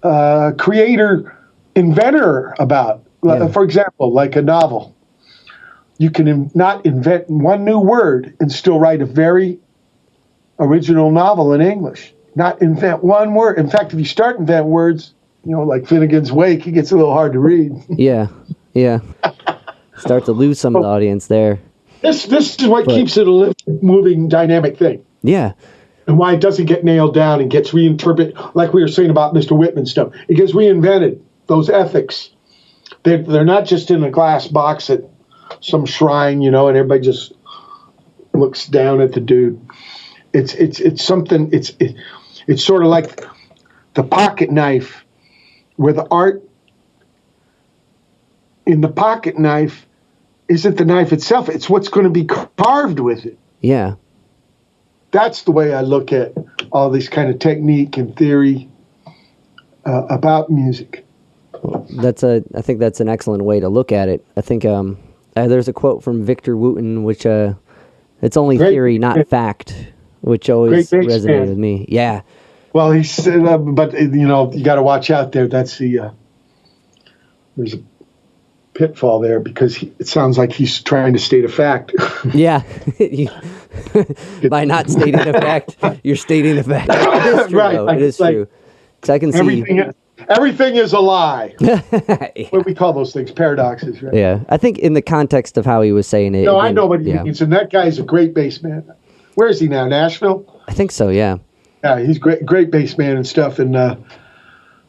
creator, inventor about. Yeah. For example, like a novel. You can not invent one new word and still write a very original novel in English. Not invent one word. In fact, if you start invent words, like Finnegan's Wake, it gets a little hard to read. Yeah. Start to lose some of the audience there. This is what keeps it a living, moving, dynamic thing. Yeah. And why it doesn't get nailed down and gets reinterpreted, like we were saying about Mr. Whitman stuff. It gets reinvented, those ethics. They're not just in a glass box at some shrine, and everybody just looks down at the dude. It's something. It's sort of like the pocket knife, where the art in the pocket knife isn't the knife itself. It's what's going to be carved with it. Yeah. That's the way I look at all this kind of technique and theory about music. I think that's an excellent way to look at it. I think there's a quote from Victor Wooten, which it's only theory, not fact, which always resonated with me. Yeah. Well, he said, but you got to watch out there. That's there's a pitfall there because it sounds like he's trying to state a fact. Yeah. By not stating a fact, you're stating a fact. It is true, right. though. It is true. Because I can see everything is a lie. Yeah. What we call those things, paradoxes, right? Yeah. I think in the context of how he was saying it. No, I know what he means. And that guy's a great bass man. Where is he now? Nashville? I think so, yeah. Yeah, he's great bass man and stuff, and a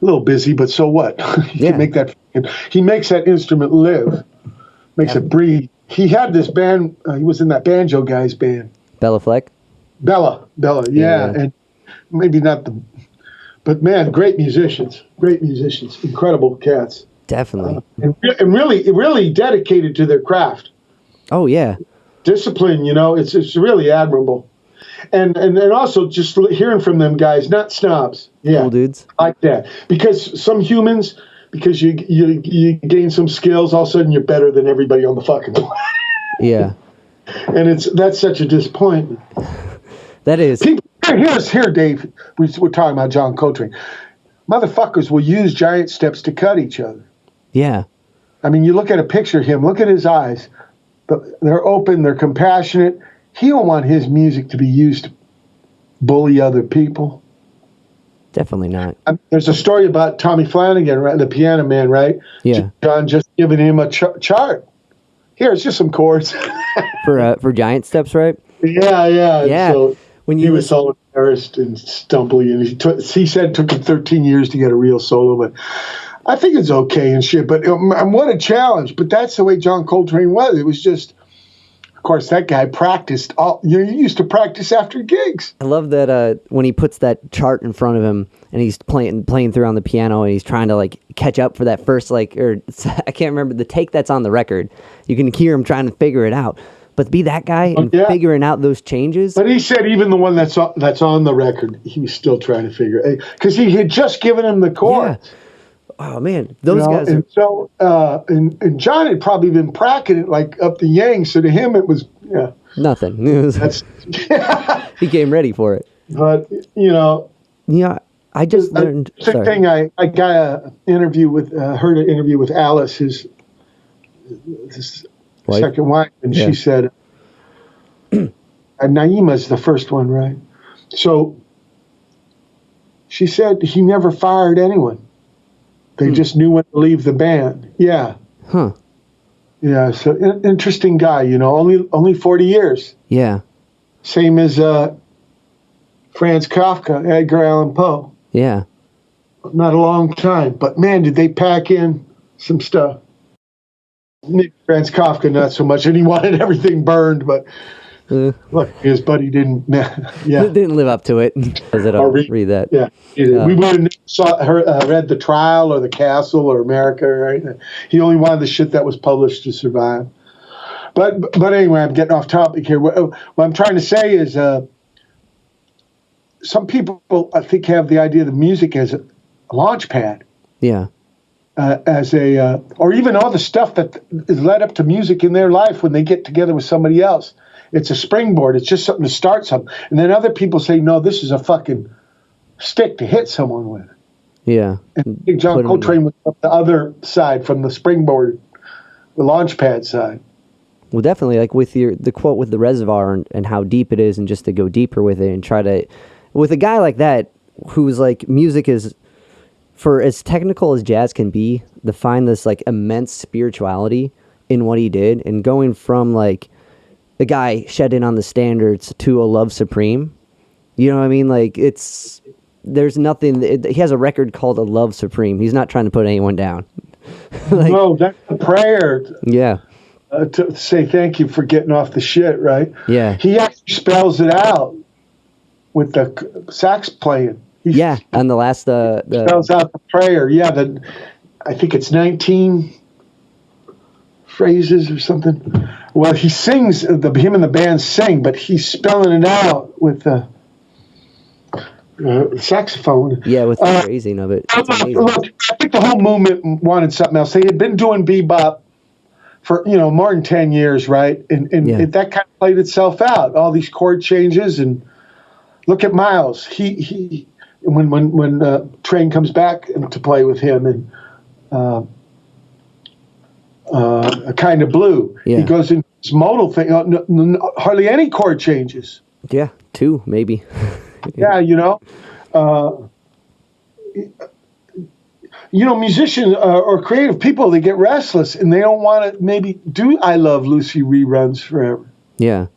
little busy, but so what? He can make that. He makes that instrument live, makes it breathe. He had this band. He was in that banjo guy's band. Bella Fleck. Bella, yeah, and maybe not the, but man, great musicians, incredible cats. Definitely. And really dedicated to their craft. Oh yeah. Discipline, it's really admirable. And also just hearing from them guys, not snobs. Yeah. Cool dudes. Like that. Because some humans, because you gain some skills, all of a sudden you're better than everybody on the fucking planet. Yeah. And that's such a disappointment. That is. Here, Dave, we're talking about John Coltrane. Motherfuckers will use giant steps to cut each other. Yeah. I mean, you look at a picture of him, look at his eyes. They're open, they're compassionate. He don't want his music to be used to bully other people. Definitely not. There's a story about Tommy Flanagan, right, the piano man, right? Yeah. John just giving him a chart. Here, it's just some chords. for giant steps, right? Yeah. So when he was so embarrassed and stumbly, and he said it took him 13 years to get a real solo, but I think it's okay and shit. But what a challenge! But that's the way John Coltrane was. It was just, of course, that guy practiced. You used to practice after gigs. I love that when he puts that chart in front of him and he's playing through on the piano and he's trying to catch up for that first I can't remember the take that's on the record. You can hear him trying to figure it out. But to be that guy and figuring out those changes. But he said even the one that's on the record, he was still trying to figure it, because he had just given him the chords. Yeah. Oh man, those guys. And so, and John had probably been practicing it up the yang. So to him, it was nothing. He came ready for it. But I just learned. The thing I got heard an interview with Alice, his second wife, and she said, and Naima's the first one, right? So she said he never fired anyone. They just knew when to leave the band. Yeah. Huh. Yeah. So interesting guy. Only 40 years. Yeah. Same as Franz Kafka, Edgar Allan Poe. Yeah. Not a long time, but man, did they pack in some stuff. Franz Kafka, not so much, and he wanted everything burned, but look, his buddy didn't. Didn't live up to it. Read that. Yeah, we wouldn't have read The Trial or The Castle or America, right? He only wanted the shit that was published to survive. But anyway, I'm getting off topic here. What I'm trying to say is, some people I think have the idea of the music as a launch pad. Yeah. as a, or even all the stuff that is led up to music in their life when they get together with somebody else. It's a springboard. It's just something to start something. And then other people say, no, this is a fucking stick to hit someone with. Yeah. And Big John Coltrane was up the other side from the springboard, the launch pad side. Well, definitely, like with the quote with the reservoir and how deep it is, and just to go deeper with it and try to, with a guy like that, who's like, music is, for as technical as jazz can be, to find this like immense spirituality in what he did, and going from like the guy shedding on the standards to a love supreme, you know what I mean? Like, there's nothing, he has a record called A Love Supreme. He's not trying to put anyone down. Like, no, that's a prayer. Yeah. To say thank you for getting off the shit, right? Yeah. He actually spells it out with the sax playing. And the last spells out the prayer. Yeah, I think it's 19 phrases or something. Well, he sings, him and the band sing, but he's spelling it out with the saxophone. Yeah, with the phrasing of it. It's amazing. Look, I think the whole movement wanted something else. They had been doing bebop for more than 10 years, right? And that kind of played itself out. All these chord changes, and look at Miles. He when Train comes back to play with him, and a Kind of Blue, he goes into this modal thing. Hardly any chord changes. Yeah, 2 maybe. Yeah, musicians or creative people, they get restless and they don't want to maybe do I Love Lucy reruns forever. Yeah.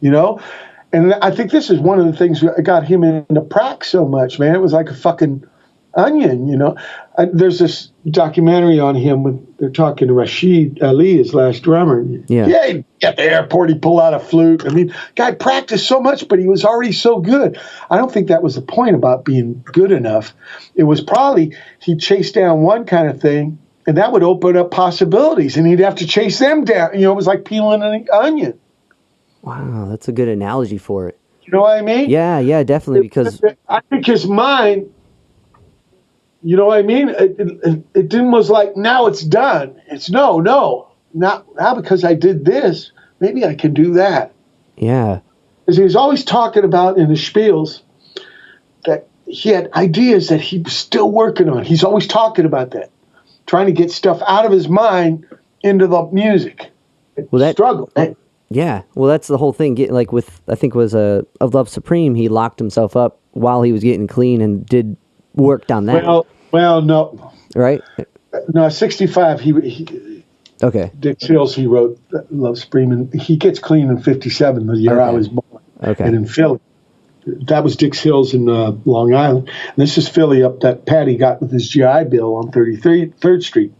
And I think this is one of the things that got him into prac so much, man. It was like a fucking onion, There's this documentary on him when they're talking to Rashid Ali, his last drummer. Yeah, he'd get the airport, he'd pull out a flute. I mean, guy practiced so much, but he was already so good. I don't think that was the point about being good enough. It was probably he'd chase down one kind of thing, and that would open up possibilities, and he'd have to chase them down. It was like peeling an onion. Wow, that's a good analogy for it. You know what I mean? Yeah, definitely, because I think his mind, you know what I mean? It didn't was like, now it's done. It's no, now because I did this, maybe I can do that. Yeah. Because he was always talking about in his spiels that he had ideas that he was still working on. He's always talking about that, trying to get stuff out of his mind into the music. Well, that struggle. Yeah, well, that's the whole thing. Like with, I think it was Of Love Supreme, he locked himself up while he was getting clean and did worked on that. Well, no. Right? No, 65, he okay. Dick Hills, he wrote Love Supreme, and he gets clean in 57, the year I was born. Okay. And in Philly. That was Dick Hills in Long Island. And this is Philly up that pad he got with his GI Bill on 33rd Street.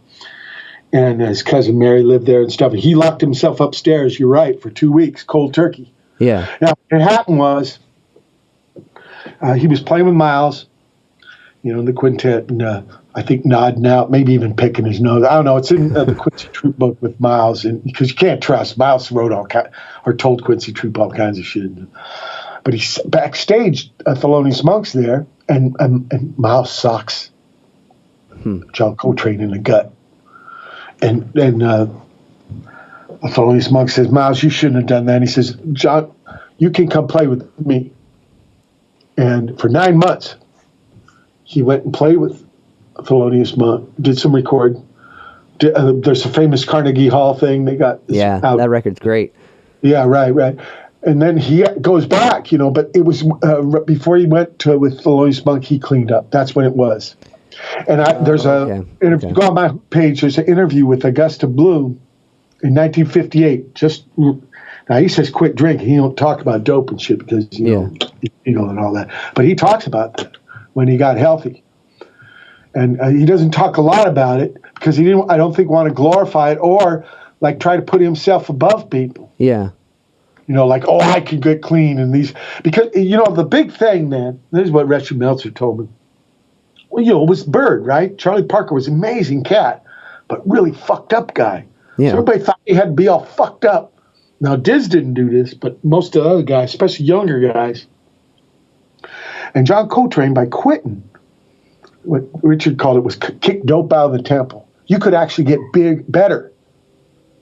And his cousin Mary lived there and stuff. And he locked himself upstairs, you're right, for 2 weeks, cold turkey. Yeah. Now, what happened was he was playing with Miles, in the quintet, and I think nodding out, maybe even picking his nose. I don't know. It's in the Quincy Troop book with Miles, and because you can't trust. Miles wrote or told Quincy Troop all kinds of shit. But he's backstage at Thelonious Monk's there, and Miles socks John Coltrane in the gut. And Thelonious Monk says, Miles, you shouldn't have done that. And he says, John, you can come play with me. And for 9 months, he went and played with Thelonious Monk, did some record. There's a famous Carnegie Hall thing they got. Yeah, that record's great. Yeah, right. And then he goes back, but it was before he went with Thelonious Monk, he cleaned up. That's when it was. And there's if you go on my page, there's an interview with Augusta Bloom in 1958. Now he says quit drinking. He don't talk about dope and shit because and all that. But he talks about that when he got healthy, and he doesn't talk a lot about it because he didn't. I don't think want to glorify it or like try to put himself above people. Yeah. Like, I can get clean and these because the big thing, man. This is what Richard Meltzer told me. Well, it was Bird, right? Charlie Parker was an amazing cat, but really fucked up guy. Yeah. So everybody thought he had to be all fucked up. Now, Diz didn't do this, but most of the other guys, especially younger guys. And John Coltrane, by quitting, what Richard called it was kick dope out of the temple. You could actually get better.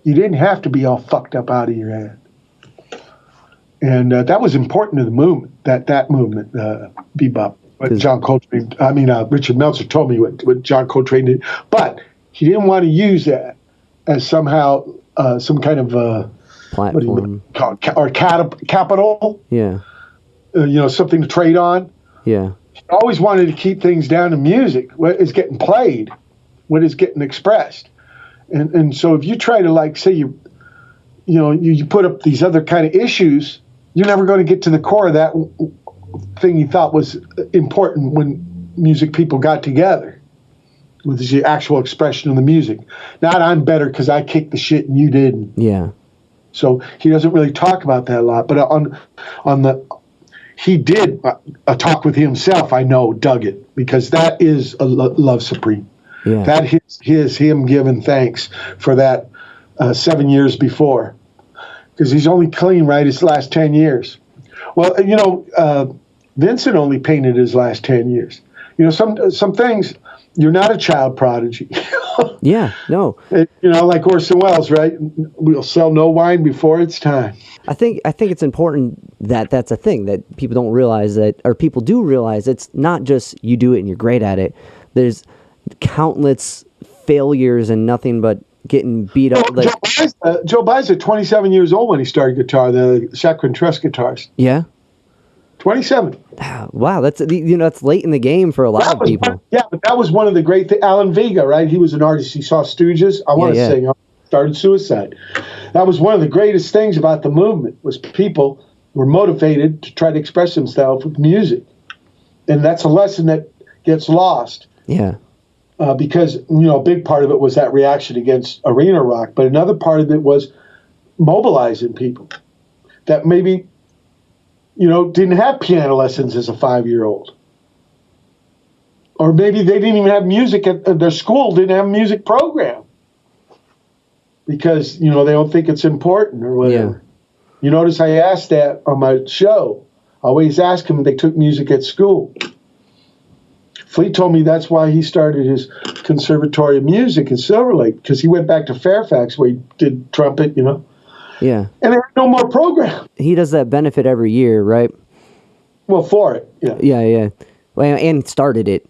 You didn't have to be all fucked up out of your head. And that was important to the movement, that movement, bebop. What John Coltrane, Richard Meltzer told me what John Coltrane did. But he didn't want to use that as somehow some kind of platform or capital. Yeah. Something to trade on. Yeah. He always wanted to keep things down to music, what is getting played, what is getting expressed. And so if you try to, like, say you put up these other kind of issues, you're never going to get to the core of that thing you thought was important when music people got together, with the actual expression of the music. Not I'm better because I kicked the shit and you didn't. Yeah. So he doesn't really talk about that a lot. But he did a talk with himself. I know, dug it, because that is a love supreme. Yeah. That is him giving thanks for that 7 years before, because he's only clean his last 10 years. Well, Vincent only painted his last 10 years. Some things, you're not a child prodigy. Yeah, no. Like Orson Welles, right? We'll sell no wine before it's time. I think it's important that that's a thing that people don't realize, that, or people do realize, it's not just you do it and you're great at it. There's countless failures and nothing but getting beat up. Joe Baiza, 27 years old when he started guitar, the Chakrin Trust guitarist. Yeah. 27. Wow, that's late in the game for a lot of people. But that was one of the great things. Alan Vega, right? He was an artist. He saw Stooges. I want to sing. Started Suicide. That was one of the greatest things about the movement, was people were motivated to try to express themselves with music. And that's a lesson that gets lost. Yeah. Because, a big part of it was that reaction against arena rock. But another part of it was mobilizing people that maybe, didn't have piano lessons as a 5-year-old. Or maybe they didn't even have music at their school, didn't have a music program. Because, they don't think it's important or whatever. Yeah. You notice I asked that on my show. I always ask them if they took music at school. Flea told me that's why he started his Conservatory of Music in Silver Lake, because he went back to Fairfax where he did trumpet, Yeah. And there no more program. He does that benefit every year, right? Well, for it, yeah. Yeah. Well, and started it.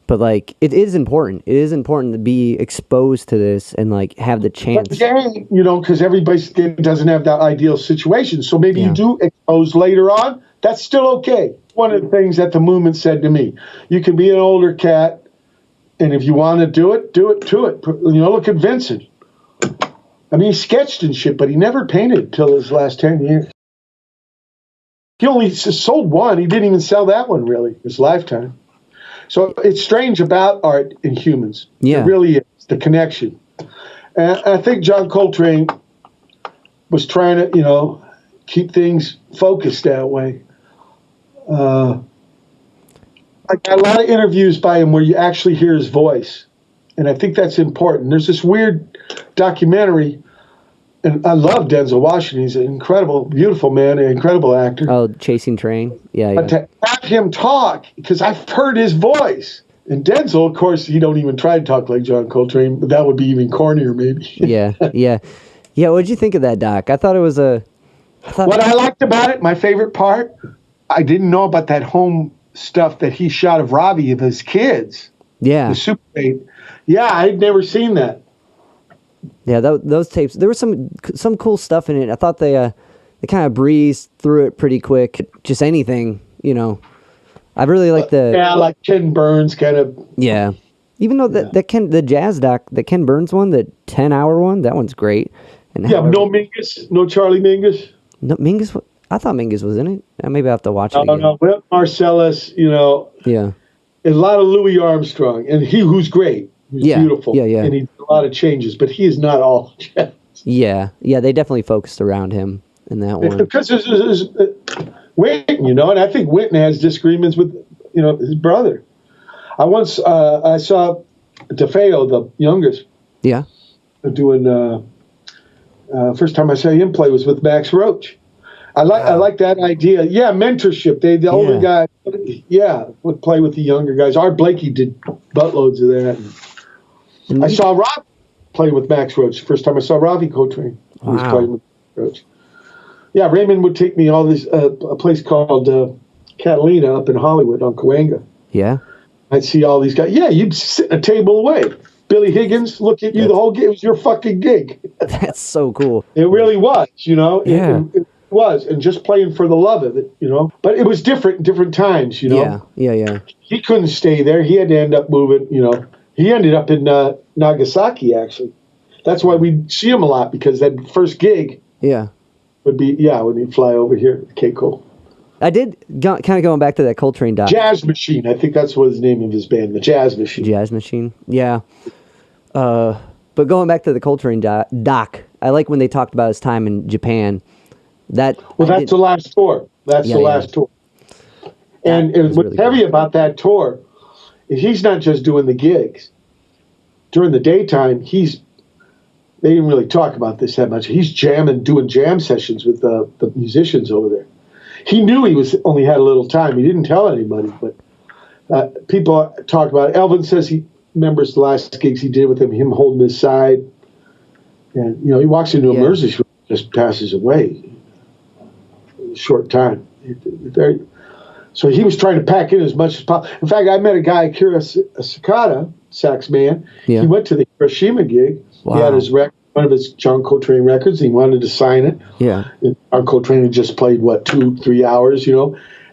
But, it is important. It is important to be exposed to this and, have the chance. Because everybody doesn't have that ideal situation. So maybe you do expose later on. That's still okay. One of the things that the movement said to me, you can be an older cat, and if you want to do it to it. Look at Vincent. I mean, he sketched and shit, but he never painted until his last 10 years. He only sold one. He didn't even sell that one, really, his lifetime. So it's strange about art and humans. Yeah. It really is, the connection. And I think John Coltrane was trying to, keep things focused that way. I got a lot of interviews by him where you actually hear his voice. And I think that's important. There's this weird documentary, and I love Denzel Washington. He's an incredible, beautiful man, an incredible actor. Oh, Chasing Train? Yeah. But to have him talk, because I've heard his voice. And Denzel, of course, he don't even try to talk like John Coltrane, but that would be even cornier, maybe. Yeah. What'd you think of that, Doc? I thought it was what I liked about it, my favorite part, I didn't know about that home stuff that he shot of Robbie, of his kids. Yeah. The Super 8. Yeah, I'd never seen that. Yeah, those tapes, there was some cool stuff in it. I thought they kind of breezed through it pretty quick. Just anything, I really like like Ken Burns kind of. Yeah. Even though the jazz doc, the Ken Burns one, the 10-hour one, that one's great. And no Mingus, no Charlie Mingus. No Mingus. I thought Mingus was in it. Maybe I have to watch it again. No, Whit Marcellus, Yeah. And a lot of Louis Armstrong, and who's great. He's beautiful. Yeah. And he did a lot of changes, but he is not all jazz. Yeah, they definitely focused around him in that one. Because there's Wynton, and I think Wynton has disagreements with, his brother. I saw DeFeo, the youngest. Yeah. Doing, first time I saw him play was with Max Roach. I like that idea. Yeah, mentorship. The older guy, would play with the younger guys. Art Blakey did buttloads of that. And I saw Rob play with Max Roach. First time I saw Ravi Coltrane. He was playing with Roach. Yeah, Raymond would take me all this a place called Catalina up in Hollywood on Cahuenga. Yeah. I'd see all these guys. Yeah, you'd sit a table away. Billy Higgins, look at you the whole gig. It was your fucking gig. That's so cool. It really was, Yeah. It was. And just playing for the love of it, But it was different times, Yeah. He couldn't stay there. He had to end up moving, He ended up in Nagasaki, actually. That's why we'd see him a lot, because that first gig would be, when he'd fly over here to Cape Cole. I did, kind of going back to that Coltrane doc. Jazz Machine, I think that's what the name of his band, the Jazz Machine. Jazz Machine, yeah. But going back to the Coltrane doc, I like when they talked about his time in Japan. That's the last tour. That's the last tour. And what's really heavy about that tour is he's not just doing the gigs. During the daytime, they didn't really talk about this that much. He's doing jam sessions with the musicians over there. He knew he only had a little time. He didn't tell anybody, but people talk about it. Elvin says he remembers the last gigs he did with him holding his side. And, he walks into a Mersey and just passes away in a short time. So he was trying to pack in as much as possible. In fact, I met a guy, Akira Sakata, sax man. Yeah. He went to the Hiroshima gig. Wow. He had his record, one of his John Coltrane records. He wanted to sign it. Yeah. And John Coltrane had just played, 2-3 hours,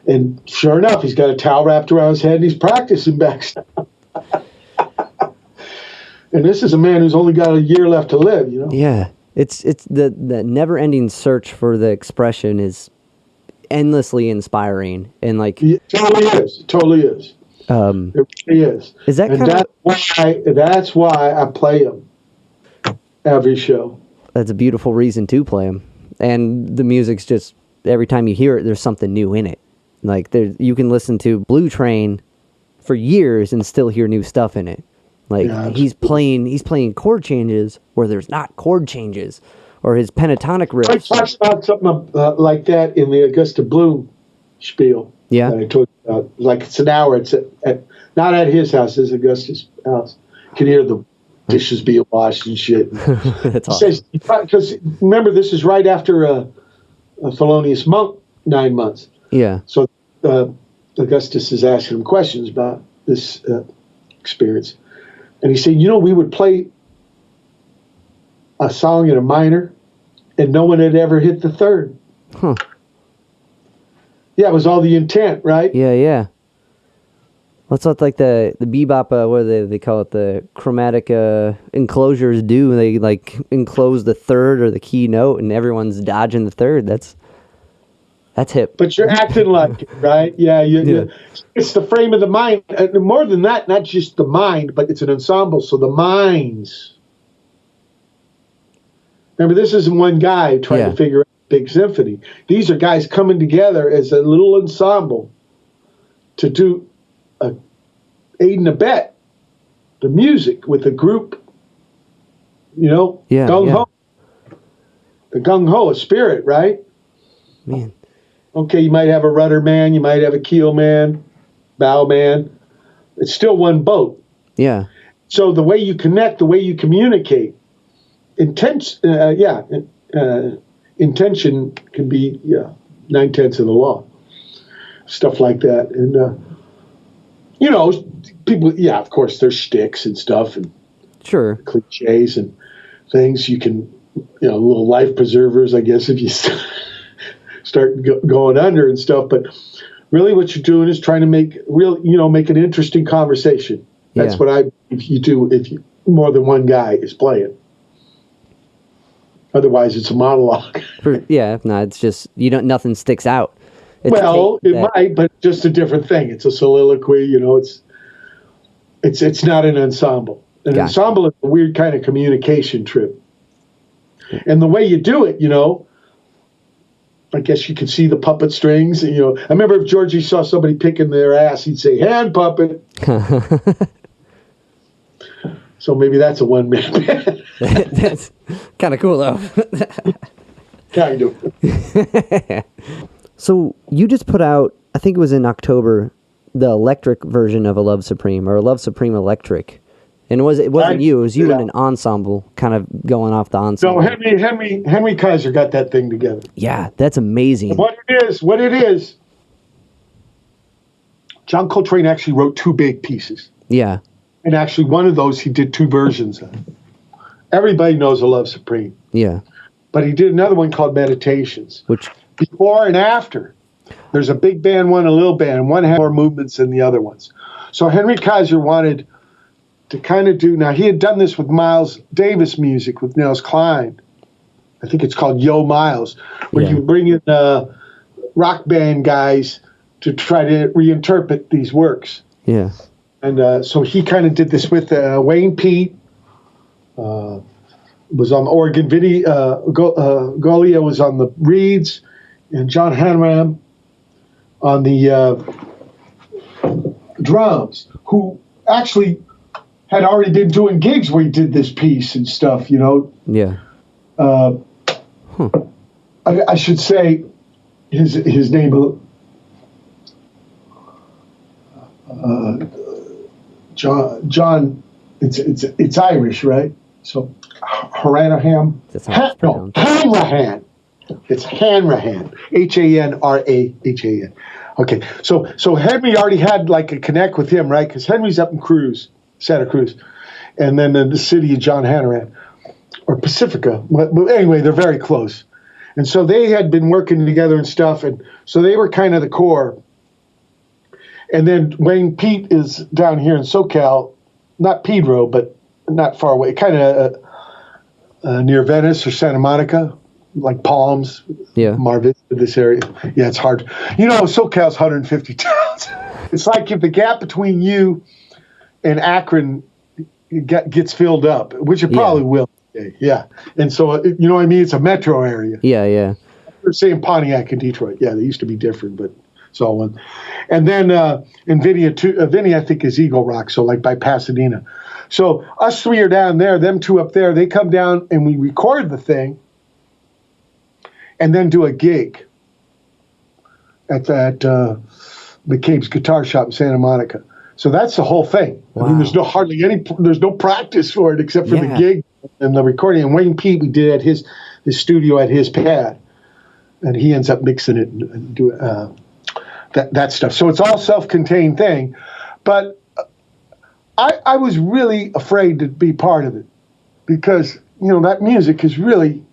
And sure enough, he's got a towel wrapped around his head and he's practicing backstage. And this is a man who's only got a year left to live, Yeah. It's the never-ending search for the expression is endlessly inspiring, and it totally is. It really is. Is that that's why I play him every show. That's a beautiful reason to play him, and the music's just every time you hear it, there's something new in it. You can listen to Blue Train for years and still hear new stuff in it. He's playing chord changes where there's not chord changes, or his pentatonic riffs. I talked about something like that in the Augusta Bloom spiel. Yeah, that I told you about. It's an hour. It's not at his house. It's Augusta's house. You can hear the dishes being washed and shit. That's awesome. Because remember, this is right after a Thelonious Monk 9 months. Yeah. So Augustus is asking him questions about this experience. And he said, we would play a song in a minor, and no one had ever hit the third. Huh. Yeah, it was all the intent, right? Yeah. That's what the bebop, what do they call it, the chromatic enclosures do. They enclose the third or the key note, and everyone's dodging the third. That's hip. But you're acting like it, right? Yeah. It's the frame of the mind. More than that, not just the mind, but it's an ensemble. So the minds. Remember, this isn't one guy trying to figure out a big symphony. These are guys coming together as a little ensemble to do aid and abet the music with a group. Gung ho. The gung ho, a spirit, right? Man. Okay, you might have a rudder man, you might have a keel man, bow man. It's still one boat. Yeah. So the way you connect, the way you communicate, intention can be 9/10 of the law. Stuff like that, and people. Yeah, of course, there's shticks and stuff, and cliches and things. You can, little life preservers, I guess, if you start going under and stuff, but really what you're doing is trying to make an interesting conversation. That's what you do if more than one guy is playing. Otherwise it's a monologue. If not, it's just, nothing sticks out. It might, but just a different thing. It's a soliloquy, it's not an ensemble. An ensemble is a weird kind of communication trip. And the way you do it, I guess you could see the puppet strings. I remember if Georgie saw somebody picking their ass, he'd say, "Hand puppet." So maybe that's a one-man band. That's kind of cool, though. Kind of. So you just put out, I think it was in October, the electric version of A Love Supreme, or A Love Supreme Electric. And it wasn't you, it was you and an ensemble, kind of going off the ensemble. No, Henry Kaiser got that thing together. Yeah, that's amazing. What it is, John Coltrane actually wrote 2 big pieces. Yeah. And actually one of those he did 2 versions of. Everybody knows A Love Supreme. Yeah. But he did another one called Meditations. Which, before and after, there's a big band one, a little band. One had more movements than the other ones. So Henry Kaiser wanted to kind of do, now he had done this with Miles Davis music with Nels Cline. I think it's called Yo Miles, where you bring in rock band guys to try to reinterpret these works. Yeah. And so he kind of did this with Wayne Pete, was on the organ. Golia was on the reeds, and John Hanram on the drums, who actually had already been doing gigs where he did this piece and stuff, you know. Yeah. I should say his name, John. It's Irish, right? So Hanrahan. Hanrahan. It's Hanrahan. Hanrahan. Okay, so Henry already had like a connect with him, right? Because Henry's up in Santa Cruz, and then the city of John Hanrahan, or Pacifica. But anyway, they're very close. And so they had been working together and stuff, and so they were kind of the core. And then Wayne Pete is down here in SoCal, not Pedro, but not far away, kind of near Venice or Santa Monica, like Palms, Mar Vista, this area. Yeah, it's hard. You know, SoCal's 150 towns. It's like if the gap between you and Akron gets filled up, which it probably will. Yeah. And so, you know what I mean? It's a metro area. Yeah. They're saying Pontiac and Detroit. Yeah, they used to be different, but so on. And then in Vinny, I think, is Eagle Rock, so like by Pasadena. So us 3 are down there, them 2 up there. They come down and we record the thing and then do a gig at McCabe's Guitar Shop in Santa Monica. So that's the whole thing. Wow. I mean, there's no practice for it except for the gig and the recording. And Wayne Pete, we did at his studio at his pad, and he ends up mixing it and doing that stuff. So it's all self-contained thing, but I was really afraid to be part of it because, you know, that music is really.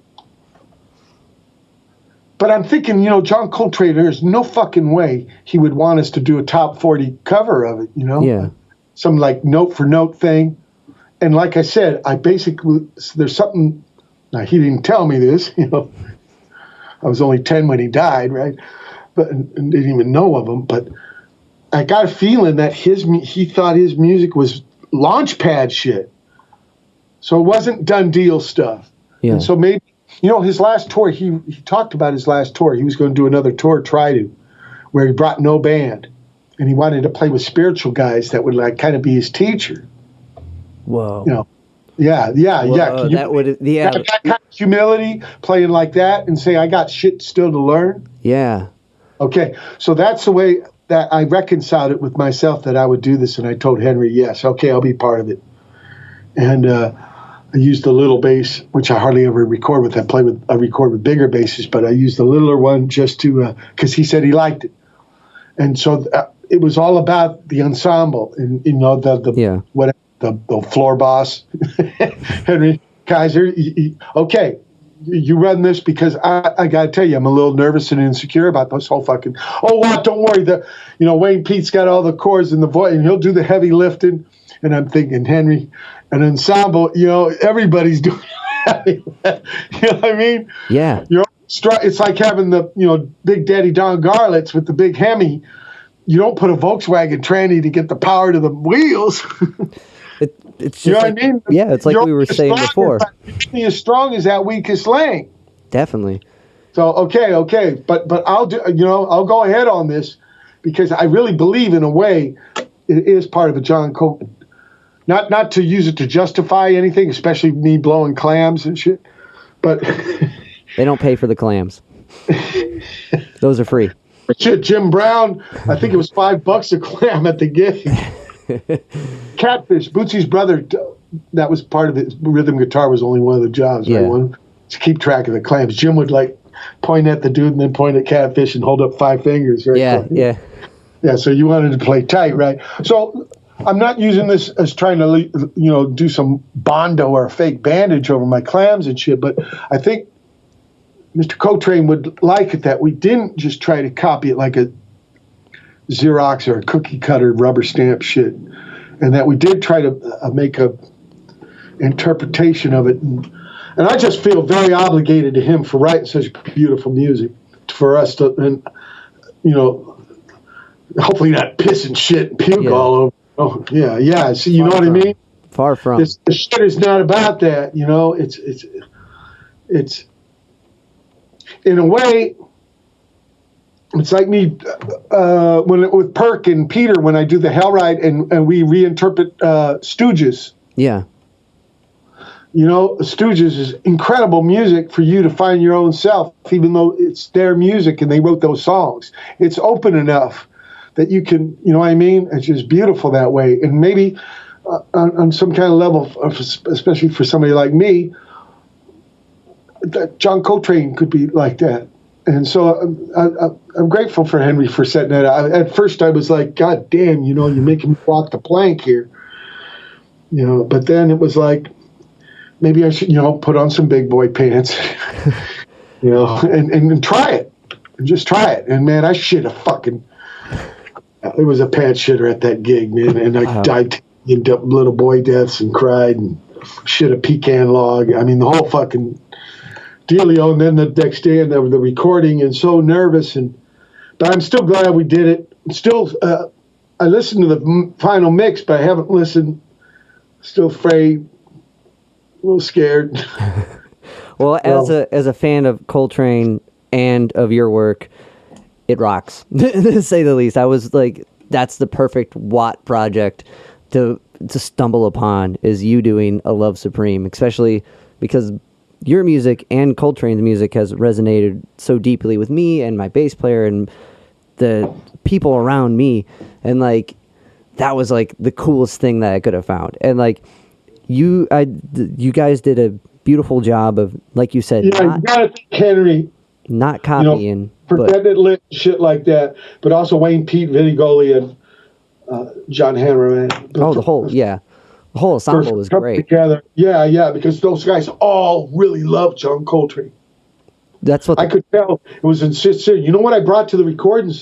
But I'm thinking, you know, John Coltrane, there's no fucking way he would want us to do a top 40 cover of it, you know? Yeah. Some like note for note thing. And like I said, there's something, now he didn't tell me this, you know. I was only 10 when he died, right? But and didn't even know of him. But I got a feeling that he thought his music was launch pad shit. So it wasn't done deal stuff. Yeah. And so maybe, you know, his last tour, he talked about his last tour. He was going to do another tour, where he brought no band. And he wanted to play with spiritual guys that would like kind of be his teacher. Whoa. You know, yeah. That kind of humility, playing like that and say, I got shit still to learn. Yeah. Okay. So that's the way that I reconciled it with myself that I would do this. And I told Henry, yes, okay, I'll be part of it. And, I used the little bass, which I hardly ever record with. I record with bigger basses, but I used the littler one just to, because he said he liked it. And so it was all about the ensemble and, you know, the floor boss, Henry Kaiser. Okay, you run this because I got to tell you, I'm a little nervous and insecure about this whole fucking, don't worry. Wayne Pete's got all the chords and the voice, and he'll do the heavy lifting. And I'm thinking, Henry, an ensemble, you know, everybody's doing heavy lift. You know what I mean? Yeah. It's like having the, you know, Big Daddy Don Garlitz with the big Hemi. You don't put a Volkswagen tranny to get the power to the wheels. It's just, you know what I mean? Yeah, it's like we were saying before. You're as strong as that weakest link. Definitely. So okay, but I'll do. You know, I'll go ahead on this because I really believe in a way it is part of a John Coltrane. Not to use it to justify anything, especially me blowing clams and shit, but They don't pay for the clams. Those are free. Shit, Jim Brown, I think it was $5 a clam at the gig. Catfish, Bootsy's brother, that was part of it. Rhythm guitar was only one of the jobs. Yeah. Right? One, to keep track of the clams. Jim would like point at the dude and then point at Catfish and hold up 5 fingers. Right? Yeah, yeah. Yeah, so you wanted to play tight, right? So I'm not using this as trying to, do some Bondo or a fake bandage over my clams and shit, but I think Mr. Coltrane would like it that we didn't just try to copy it like a Xerox or a cookie cutter rubber stamp shit, and that we did try to make a interpretation of it. And I just feel very obligated to him for writing such beautiful music for us to, and hopefully not pissing shit and puke all over. Oh yeah. See, you know what I mean? Far from. The shit is not about that. It's in a way. It's like me with Perk and Peter when I do the Hell Ride and we reinterpret Stooges. Yeah. Stooges is incredible music for you to find your own self, even though it's their music and they wrote those songs. It's open enough that you can, you know what I mean? It's just beautiful that way. And maybe on some kind of level, especially for somebody like me, John Coltrane could be like that. And so I'm grateful for Henry for setting that up. At first I was like, God damn, you're making me walk the plank here. But then it was like, maybe I should, put on some big boy pants, and try it. And just try it. And man, I shit a fucking, it was a pants shitter at that gig, man. And I died in little boy deaths and cried and shit a pecan log. I mean, the whole fucking dealio, and then the next day and the recording, and so nervous, but I'm still glad we did it. Still, I listened to the final mix, but I haven't listened. Still afraid, a little scared. Well, as a fan of Coltrane and of your work, it rocks, to say the least. I was like, that's the perfect Watt project to stumble upon, is you doing A Love Supreme, especially because your music and Coltrane's music has resonated so deeply with me and my bass player and the people around me. And like, that was like the coolest thing that I could have found. And like, you guys did a beautiful job of, like you said, you gotta thank Henry, not copying, for getting it lit, shit like that. But also Wayne, Pete, Vinnie Goli, and John Hammerman. The whole ensemble was great. Together. Yeah, because those guys all really loved John Coltrane. That's what I could tell. It was sincere. You know what I brought to the recording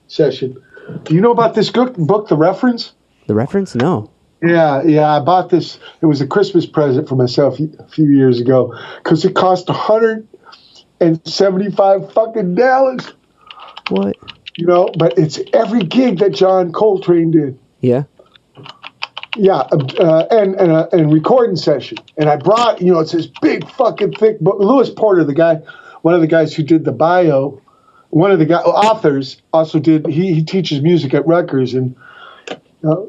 session? Do you know about this book, The Reference? The Reference? No. Yeah, I bought this. It was a Christmas present for myself a few years ago because it cost $175 fucking dollars. What? But it's every gig that John Coltrane did. Yeah. Yeah, and recording session. And I brought, it's this big fucking thick book. Lewis Porter, one of the guys who did the bio, one of the authors also did, he teaches music at Rutgers and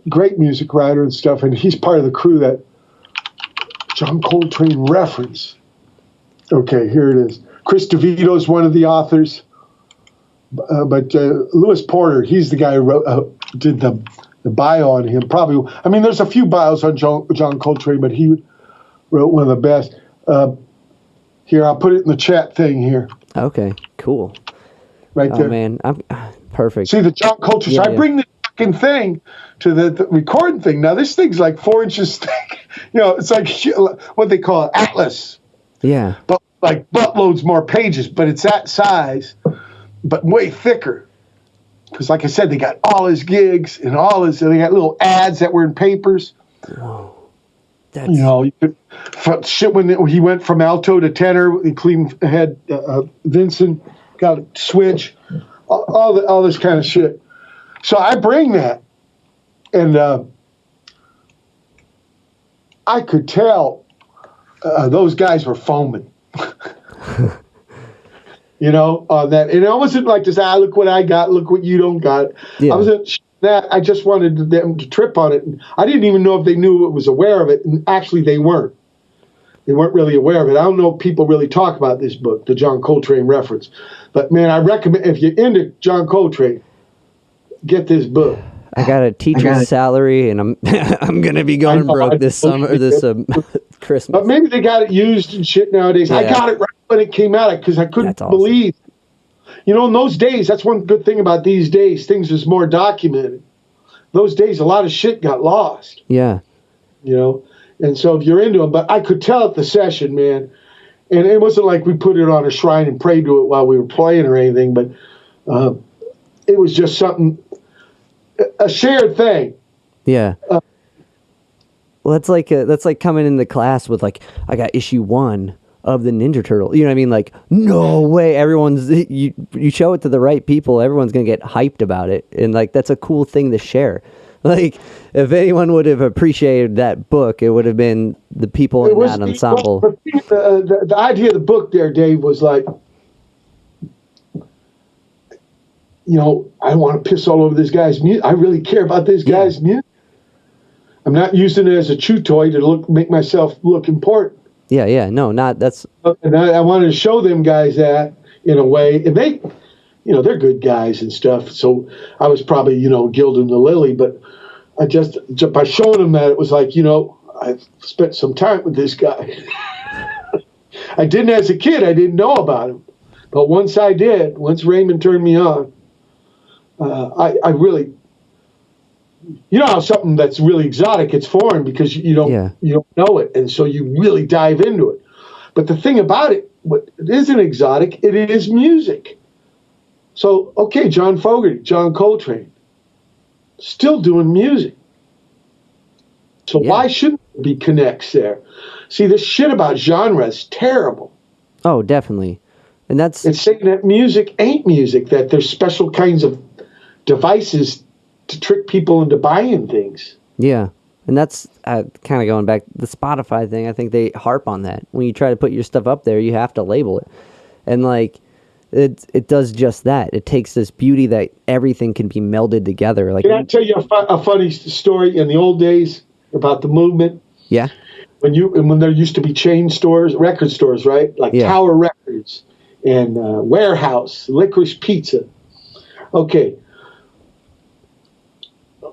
great music writer and stuff. And he's part of the crew that John Coltrane reference. Okay, here it is. Chris DeVito is one of the authors. But Lewis Porter, he's the guy who did the bio on him. Probably, I mean, there's a few bios on John Coltrane, but he wrote one of the best. Here, I'll put it in the chat thing here. Okay, cool. Right there. Oh, man, I'm perfect. See the John Coltrane. So I bring the fucking thing to the recording thing. Now, this thing's like 4 inches thick. It's like what they call an atlas. Yeah. But like buttloads more pages, but it's that size, but way thicker. Because, like I said, they got all his gigs and they got little ads that were in papers. Whoa. You could shit when he went from alto to tenor. He had Vincent got a switch, all this kind of shit. So I bring that, and I could tell those guys were foaming. On that. And I wasn't like this, look what I got, look what you don't got. Yeah. I wasn't that. I just wanted them to trip on it. And I didn't even know if they knew it was aware of it. And actually, they weren't. They weren't really aware of it. I don't know if people really talk about this book, the John Coltrane reference. But, man, I recommend, if you're into John Coltrane, get this book. I got a teacher's salary, and I'm I'm going to be going broke this summer, this Christmas. But maybe they got it used and shit nowadays. Yeah. I got it right when it came out because I couldn't believe. You know, in those days, that's one good thing about these days. Things was more documented. Those days, a lot of shit got lost. Yeah. You know? And so if you're into them, but I could tell at the session, man, and it wasn't like we put it on a shrine and prayed to it while we were playing or anything, but it was just something, a shared thing. Yeah. Well, that's like coming into class with like, I got issue 1 of the Ninja Turtle. You know what I mean? Like, no way. Everyone's, you show it to the right people, everyone's going to get hyped about it. And like, that's a cool thing to share. Like, if anyone would have appreciated that book, it would have been the people in that ensemble. The idea of the book there, Dave, was like, you know, I don't want to piss all over this guy's music. I really care about this guy's music. I'm not using it as a chew toy to make myself look important. Yeah. No, not that's. And I wanted to show them guys that in a way, and they, you know, they're good guys and stuff. So I was probably, you know, gilding the lily, but I just by showing them that, it was like, you know, I've spent some time with this guy. I didn't as a kid. I didn't know about him, but once I did, once Raymond turned me on, I really, you know how something that's really exotic, it's foreign because you don't know it, and so you really dive into it. But the thing about it, what it isn't exotic, it is music. So, okay, John Fogerty, John Coltrane, still doing music. So why shouldn't there be connects there? See, this shit about genre is terrible. Oh, definitely. And it's saying that music ain't music, that there's special kinds of devices to trick people into buying things. Yeah. And that's kind of going back, the Spotify thing, I think they harp on that. When you try to put your stuff up there, you have to label it. And like, it does just that. It takes this beauty that everything can be melded together. Like, can I tell you a funny story in the old days about the movement? Yeah. When there used to be chain stores, record stores, right? Like Tower Records and Warehouse, Licorice Pizza. Okay.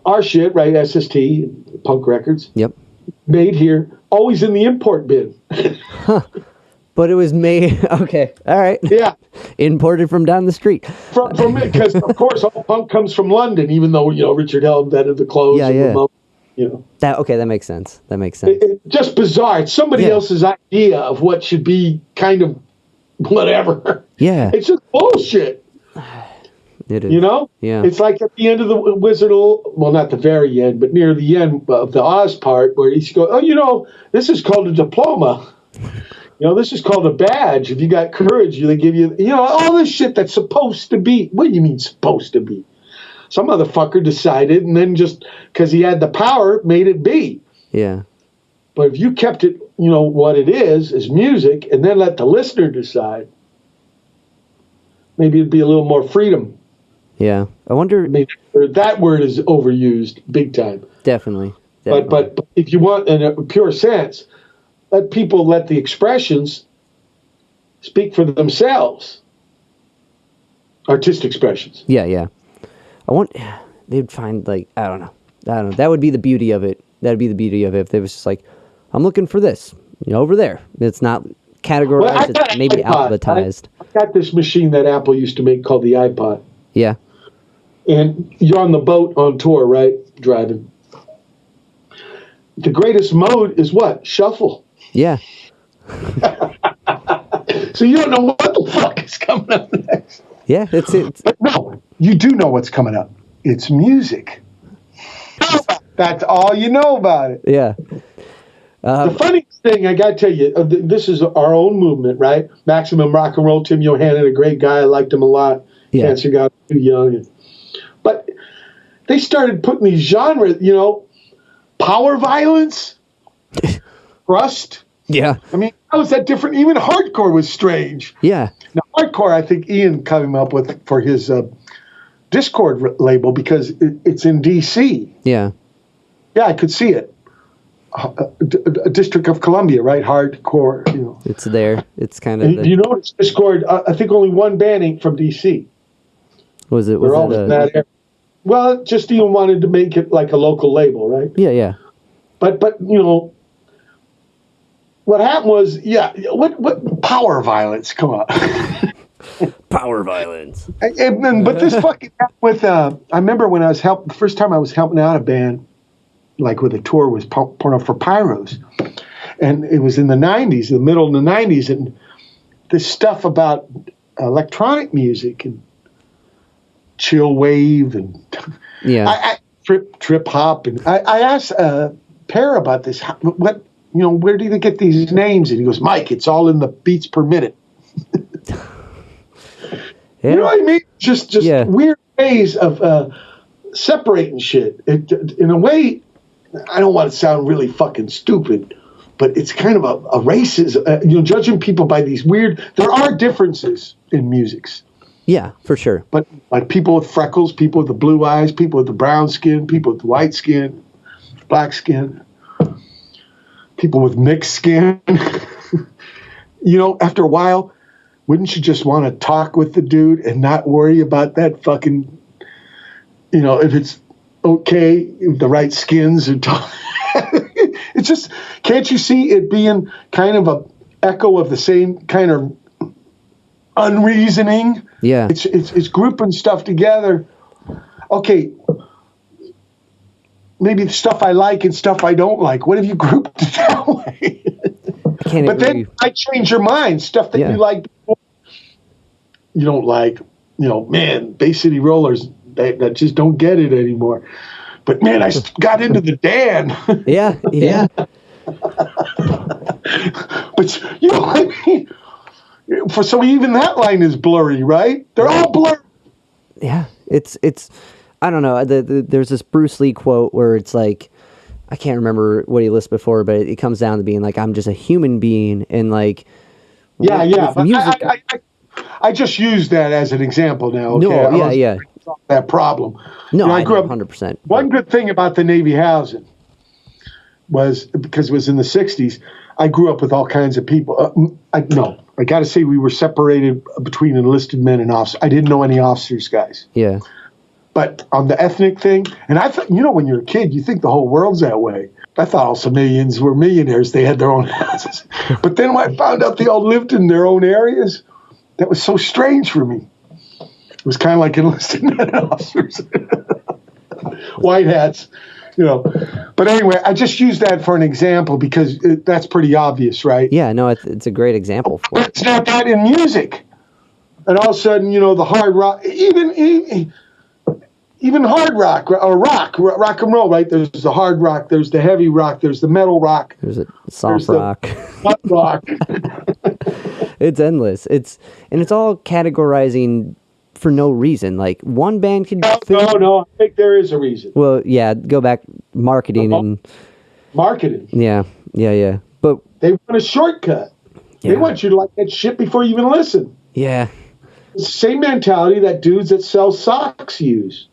Our shit, right? SST, punk records. Yep. Made here, always in the import bin. Huh. But it was made, okay, all right. Yeah. Imported from down the street. From it, because of course all punk comes from London, even though, you know, Richard Hell invented the clothes. Yeah. You know. That makes sense. It's just bizarre. It's somebody else's idea of what should be kind of whatever. Yeah. It's just bullshit. It is. You know? Yeah. It's like at the end of the Wizard of, well, not the very end, but near the end of the Oz part, where he's going, oh, you know, this is called a diploma. You know, this is called a badge. If you got courage, they give you, you know, all this shit that's supposed to be. What do you mean supposed to be? Some motherfucker decided, and then just because he had the power, made it be. Yeah. But if you kept it, you know, what it is music, and then let the listener decide, maybe it'd be a little more freedom. Yeah. I wonder. Maybe that word is overused big time. Definitely. But if you want, in a pure sense, let people let the expressions speak for themselves. Artistic expressions. Yeah. They'd find, like, I don't know. That would be the beauty of it. That'd be the beauty of it if they was just like, I'm looking for this, you know, over there. It's not categorized, it's maybe alphabetized. I got this machine that Apple used to make called the iPod. Yeah. And you're on the boat on tour, right? Driving. The greatest mode is what? Shuffle. Yeah. So you don't know what the fuck is coming up next. Yeah, it's But no, you do know what's coming up. It's music. That's all you know about it. Yeah. The funny thing, I got to tell you, this is our own movement, right? Maximum Rock and Roll, Tim Yohannan, a great guy. I liked him a lot. Yeah. Cancer got too young. But they started putting these genres, you know, power violence, thrust. Yeah. I mean, how is that different? Even hardcore was strange. Yeah. Now, hardcore, I think Ian came up with for his Discord label because it's in D.C. Yeah. Yeah, I could see it. District of Columbia, right? Hardcore, you know. It's there. It's kind of. You notice they scored. I think only one band ain't from DC. Was it? They're all in that area. Well, just even wanted to make it like a local label, right? Yeah, yeah. But you know, what happened was, what power violence? Come on. Power violence. But this fucking with I remember when the first time I was helping out a band, like with a tour, was for Firehose, and it was in the '90s, the middle of the '90s, and this stuff about electronic music and chill wave and trip hop, and I asked Per about this. What, you know, where do you get these names? And he goes, Mike, it's all in the beats per minute. You know what I mean? Just weird ways of separating shit. In a way, I don't want to sound really fucking stupid, but it's kind of a racism. Judging people by these weird. There are differences in musics. Yeah, for sure. But like people with freckles, people with the blue eyes, people with the brown skin, people with the white skin, black skin, people with mixed skin. After a while, wouldn't you just want to talk with the dude and not worry about that fucking, if it's okay, if the right skins and talk. It's just, can't you see it being kind of a echo of the same kind of unreasoning? Yeah. It's grouping stuff together. Okay, maybe the stuff I like and stuff I don't like. What have you grouped it that way? But then I change your mind. Stuff that you like, you don't like. Man, Bay City Rollers, that just don't get it anymore. But man, I got into the Dan. Yeah. But I mean? So even that line is blurry, right? They're all blurry. Yeah, it's. I don't know. There's this Bruce Lee quote where it's like, I can't remember what he lists before, but it comes down to being like, I'm just a human being, and like. With music, I just use that as an example now. Okay? No, that problem. No, I grew up 100%. One good thing about the Navy housing was, because it was in the '60s, I grew up with all kinds of people. I got to say, we were separated between enlisted men and officers. I didn't know any officers, guys. Yeah. But on the ethnic thing, and I thought, when you're a kid, you think the whole world's that way. I thought all Somalians were millionaires. They had their own houses. But then when I found out they all lived in their own areas, that was so strange for me. It was kind of like enlisted men and officers. White hats, But anyway, I just use that for an example because that's pretty obvious, right? Yeah, no, it's a great example for it. It's not that in music. And all of a sudden, the hard rock, even hard rock or rock and roll, right? There's the hard rock, there's the heavy rock, there's the metal rock. There's a soft rock. Hot rock. It's endless. It's all categorizing for no reason. Like one band could. No. I think there is a reason. Well, yeah. Go back marketing and. Marketing. Yeah. But they want a shortcut. Yeah. They want you to like that shit before you even listen. Yeah. It's the same mentality that dudes that sell socks use.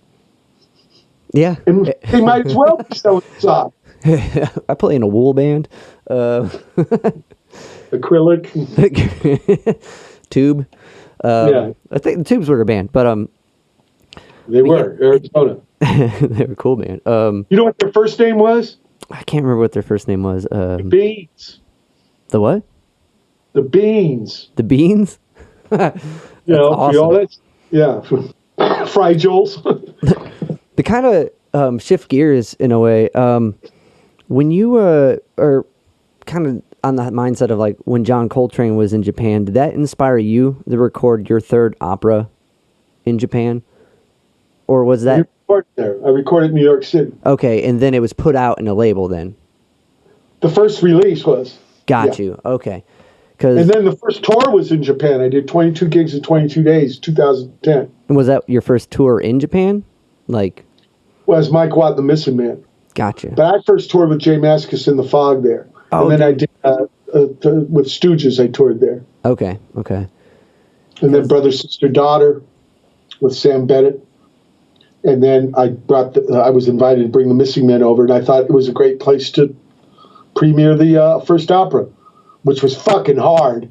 Yeah. And they might as well be selling socks. I play in a wool band. Acrylic. Tube. I think the Tubes were a band, but they were Arizona. They were a cool band. You know what their first name was? I can't remember what their first name was. The Beans. The what? The Beans. The Beans? Awesome. Fried Joel's. The kind of shift gears in a way. When you are kind of on that mindset of like when John Coltrane was in Japan, did that inspire you to record your third opera in Japan? Or was that... I recorded in New York City. Okay, and then it was put out in a label then? The first release was. Got you, okay. And then the first tour was in Japan. I did 22 gigs in 22 days, 2010. And was that your first tour in Japan? Was Mike Watt, the Missing Man. Gotcha. But I first toured with Jay Mascis in the Fog there. Oh, and then I did with Stooges, I toured there. Okay. And then Brother, Sister, Daughter with Sam Bennett. And then I was invited to bring the Missing Men over, and I thought it was a great place to premiere the first opera, which was fucking hard.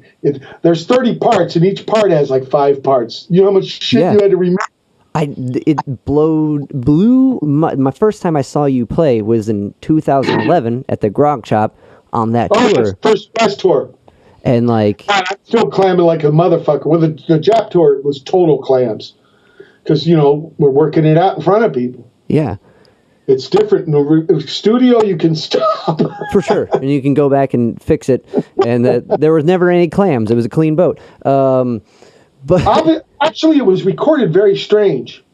There's 30 parts, and each part has like 5 parts. You know how much shit you had to remember? It blew my first time I saw you play was in 2011 at the Grog Shop on that tour. First West tour. And like, I'm still clamming like a motherfucker. Well, the Jap tour was total clams because we're working it out in front of people. Yeah, it's different in the studio. You can stop for sure, and you can go back and fix it. And there was never any clams. It was a clean boat. But actually, it was recorded very strange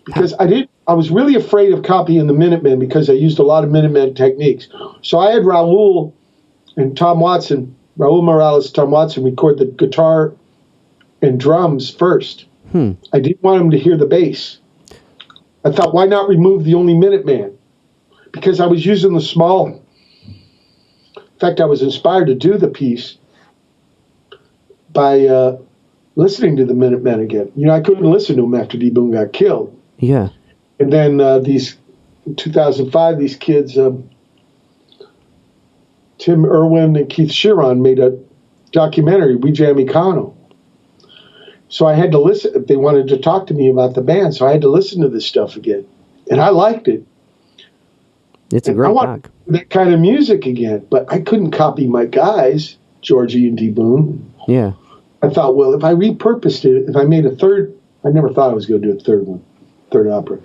because I was really afraid of copying the Minutemen because I used a lot of Minutemen techniques. So I had Raul Morales, Tom Watson record the guitar and drums first. I didn't want him to hear the bass. I thought, why not remove the only Minuteman? Because I was using the small. In fact, I was inspired to do the piece by listening to the Minutemen again. I couldn't listen to them after D. Boone got killed. Yeah. And then in 2005, these kids, Tim Irwin and Keith Sheeran, made a documentary, We Jam Econo. So I had to listen. They wanted to talk to me about the band, so I had to listen to this stuff again. And I liked it. It's a great doc. That kind of music again, but I couldn't copy my guys, Georgie and D. Boone. Yeah. I thought, well, if I repurposed it, if I made a third, I never thought I was going to do a third opera.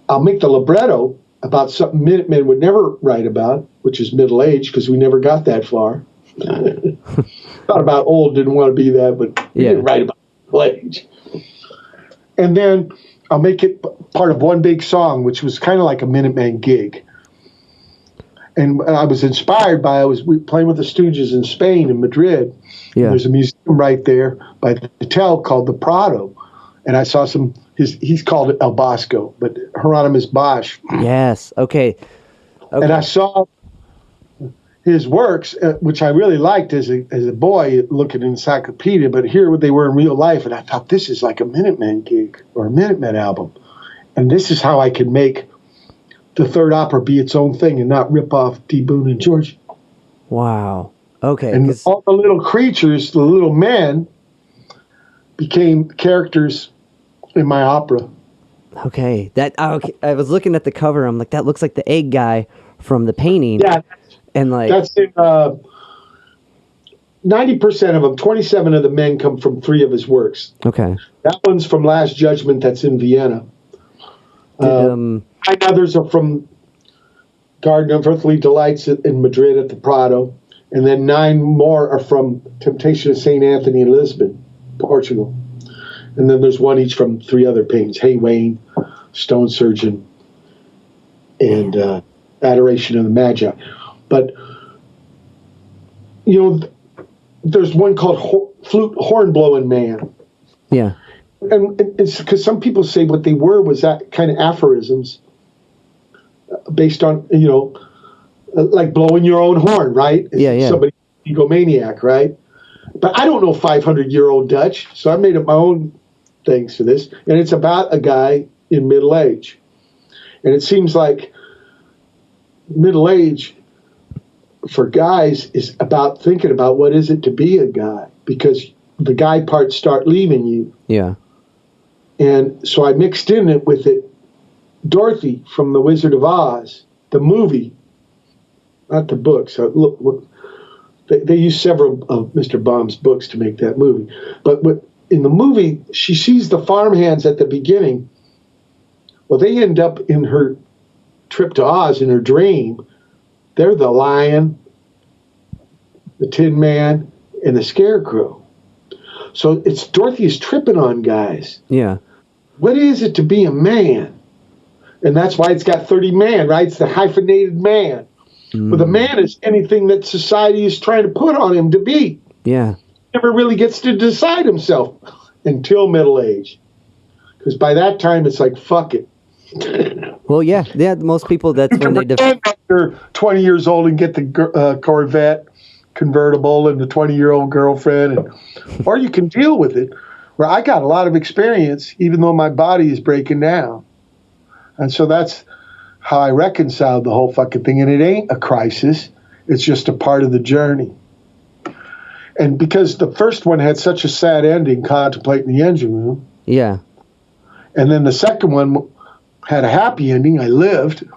I'll make the libretto about something Minutemen would never write about, which is middle age, because we never got that far. Thought about old, didn't want to be that, but we didn't write about middle age. And then I'll make it part of one big song, which was kind of like a Minuteman gig. And I was inspired by, I was playing with the Stooges in Spain, in Madrid. Yeah. There's a museum right there by the hotel called the Prado. And I saw he's called it El Bosco, but Hieronymus Bosch. Yes, okay. And I saw his works, which I really liked as a boy looking in encyclopedia, but here they were in real life. And I thought, this is like a Minutemen gig or a Minutemen album. And this is how I could make the third opera be its own thing and not rip off D. Boone and George. Wow. Okay. And all the little creatures, the little men, became characters in my opera. Okay. I was looking at the cover. I'm like, that looks like the egg guy from the painting. Yeah. And like that's in 90% of them. 27 of the men come from 3 of his works. Okay. That one's from Last Judgment. That's in Vienna. 9 others are from Garden of Earthly Delights in Madrid at the Prado. And then 9 more are from Temptation of St. Anthony in Lisbon, Portugal. And then there's 1 each from 3 other paintings, Hey Wayne, Stone Surgeon, and Adoration of the Magi. But, there's one called Flute Horn-Blowing Man. Yeah. And it's because some people say what they were was that kind of aphorisms based on, like blowing your own horn, right? Yeah. Somebody egomaniac, right? But I don't know 500-year-old Dutch, so I made up my own things for this. And it's about a guy in middle age. And it seems like middle age for guys is about thinking about what is it to be a guy, because the guy parts start leaving you. Yeah. And so I mixed in it with Dorothy from The Wizard of Oz, the movie, not the book. So look, they used several of Mr. Baum's books to make that movie. But in the movie, she sees the farmhands at the beginning. Well, they end up in her trip to Oz in her dream. They're the lion, the Tin Man, and the Scarecrow. So it's Dorothy is tripping on guys. Yeah. What is it to be a man? And that's why it's got 30 man, right? It's the hyphenated man. But the man is anything that society is trying to put on him to be. Yeah. Never really gets to decide himself until middle age. Because by that time, it's like, fuck it. Well, yeah. Most people, that's when they... You're 20 years old and get the Corvette convertible and the 20-year-old girlfriend. Or you can deal with it. Where I got a lot of experience, even though my body is breaking down. And so that's how I reconciled the whole fucking thing. And it ain't a crisis. It's just a part of the journey. And because the first one had such a sad ending, Contemplating the Engine Room. Yeah. And then the second one had a happy ending. I lived.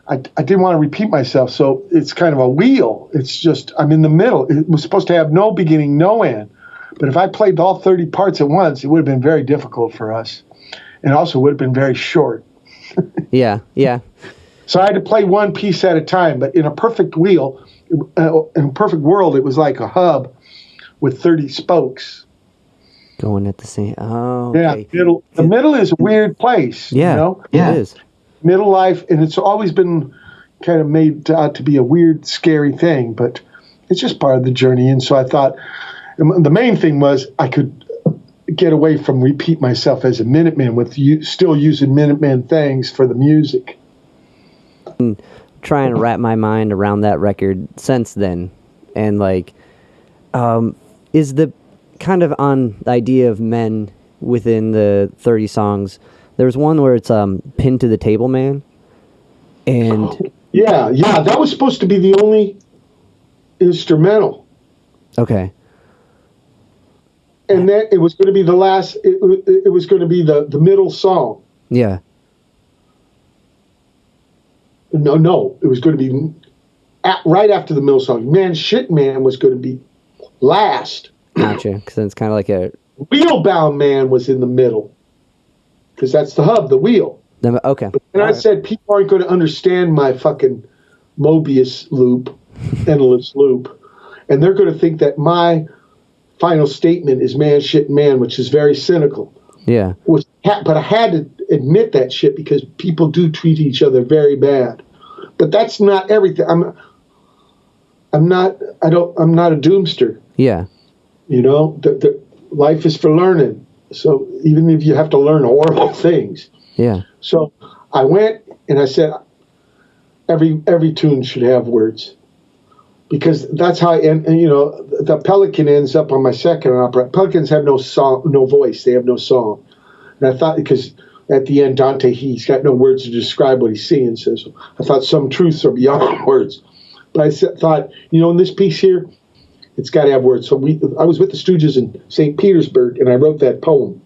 I didn't want to repeat myself. So it's kind of a wheel. It's just, I'm in the middle. It was supposed to have no beginning, no end. But if I played all 30 parts at once, it would have been very difficult for us. And also would have been very short. Yeah, yeah. So I had to play one piece at a time. But in a perfect wheel, in a perfect world, it was like a hub with 30 spokes. Going at the same. Oh, okay. Yeah. The middle is a weird place. Yeah, you know? Yeah, it is. Middle life, and it's always been kind of made out to be a weird, scary thing, but it's just part of the journey. And so I thought the main thing was I could get away from repeat myself as a Minuteman with still using Minuteman things for the music. I'm trying to wrap my mind around that record since then, and like, is the kind of on the idea of men within the 30 songs. There's one where it's Pinned to the Table Man. And yeah, that was supposed to be the only instrumental. Okay. And then it was going to be the last, it was going to be the middle song. Yeah. No, it was going to be right after the middle song. Man, Shit Man was going to be last. Gotcha, because it's kind of like a... Wheelbound Man was in the middle. Because that's the hub, the wheel. Okay. And I said, people aren't going to understand my fucking Mobius loop, endless loop. And they're going to think that my final statement is man, shit, man, which is very cynical. Yeah. But I had to admit that shit because people do treat each other very bad. But that's not everything. I'm not a doomster. Yeah. You know, the life is for learning. So even if you have to learn horrible things. Yeah. So I went and I said, every tune should have words. Because that's how, and you know, the Pelican ends up on my second opera. Pelicans have no song, no voice. They have no song. And I thought, because at the end, Dante, he's got no words to describe what he's singing. So I thought some truths are beyond words. But I thought, you know, in this piece here, it's got to have words. So I was with the Stooges in St. Petersburg, and I wrote that poem.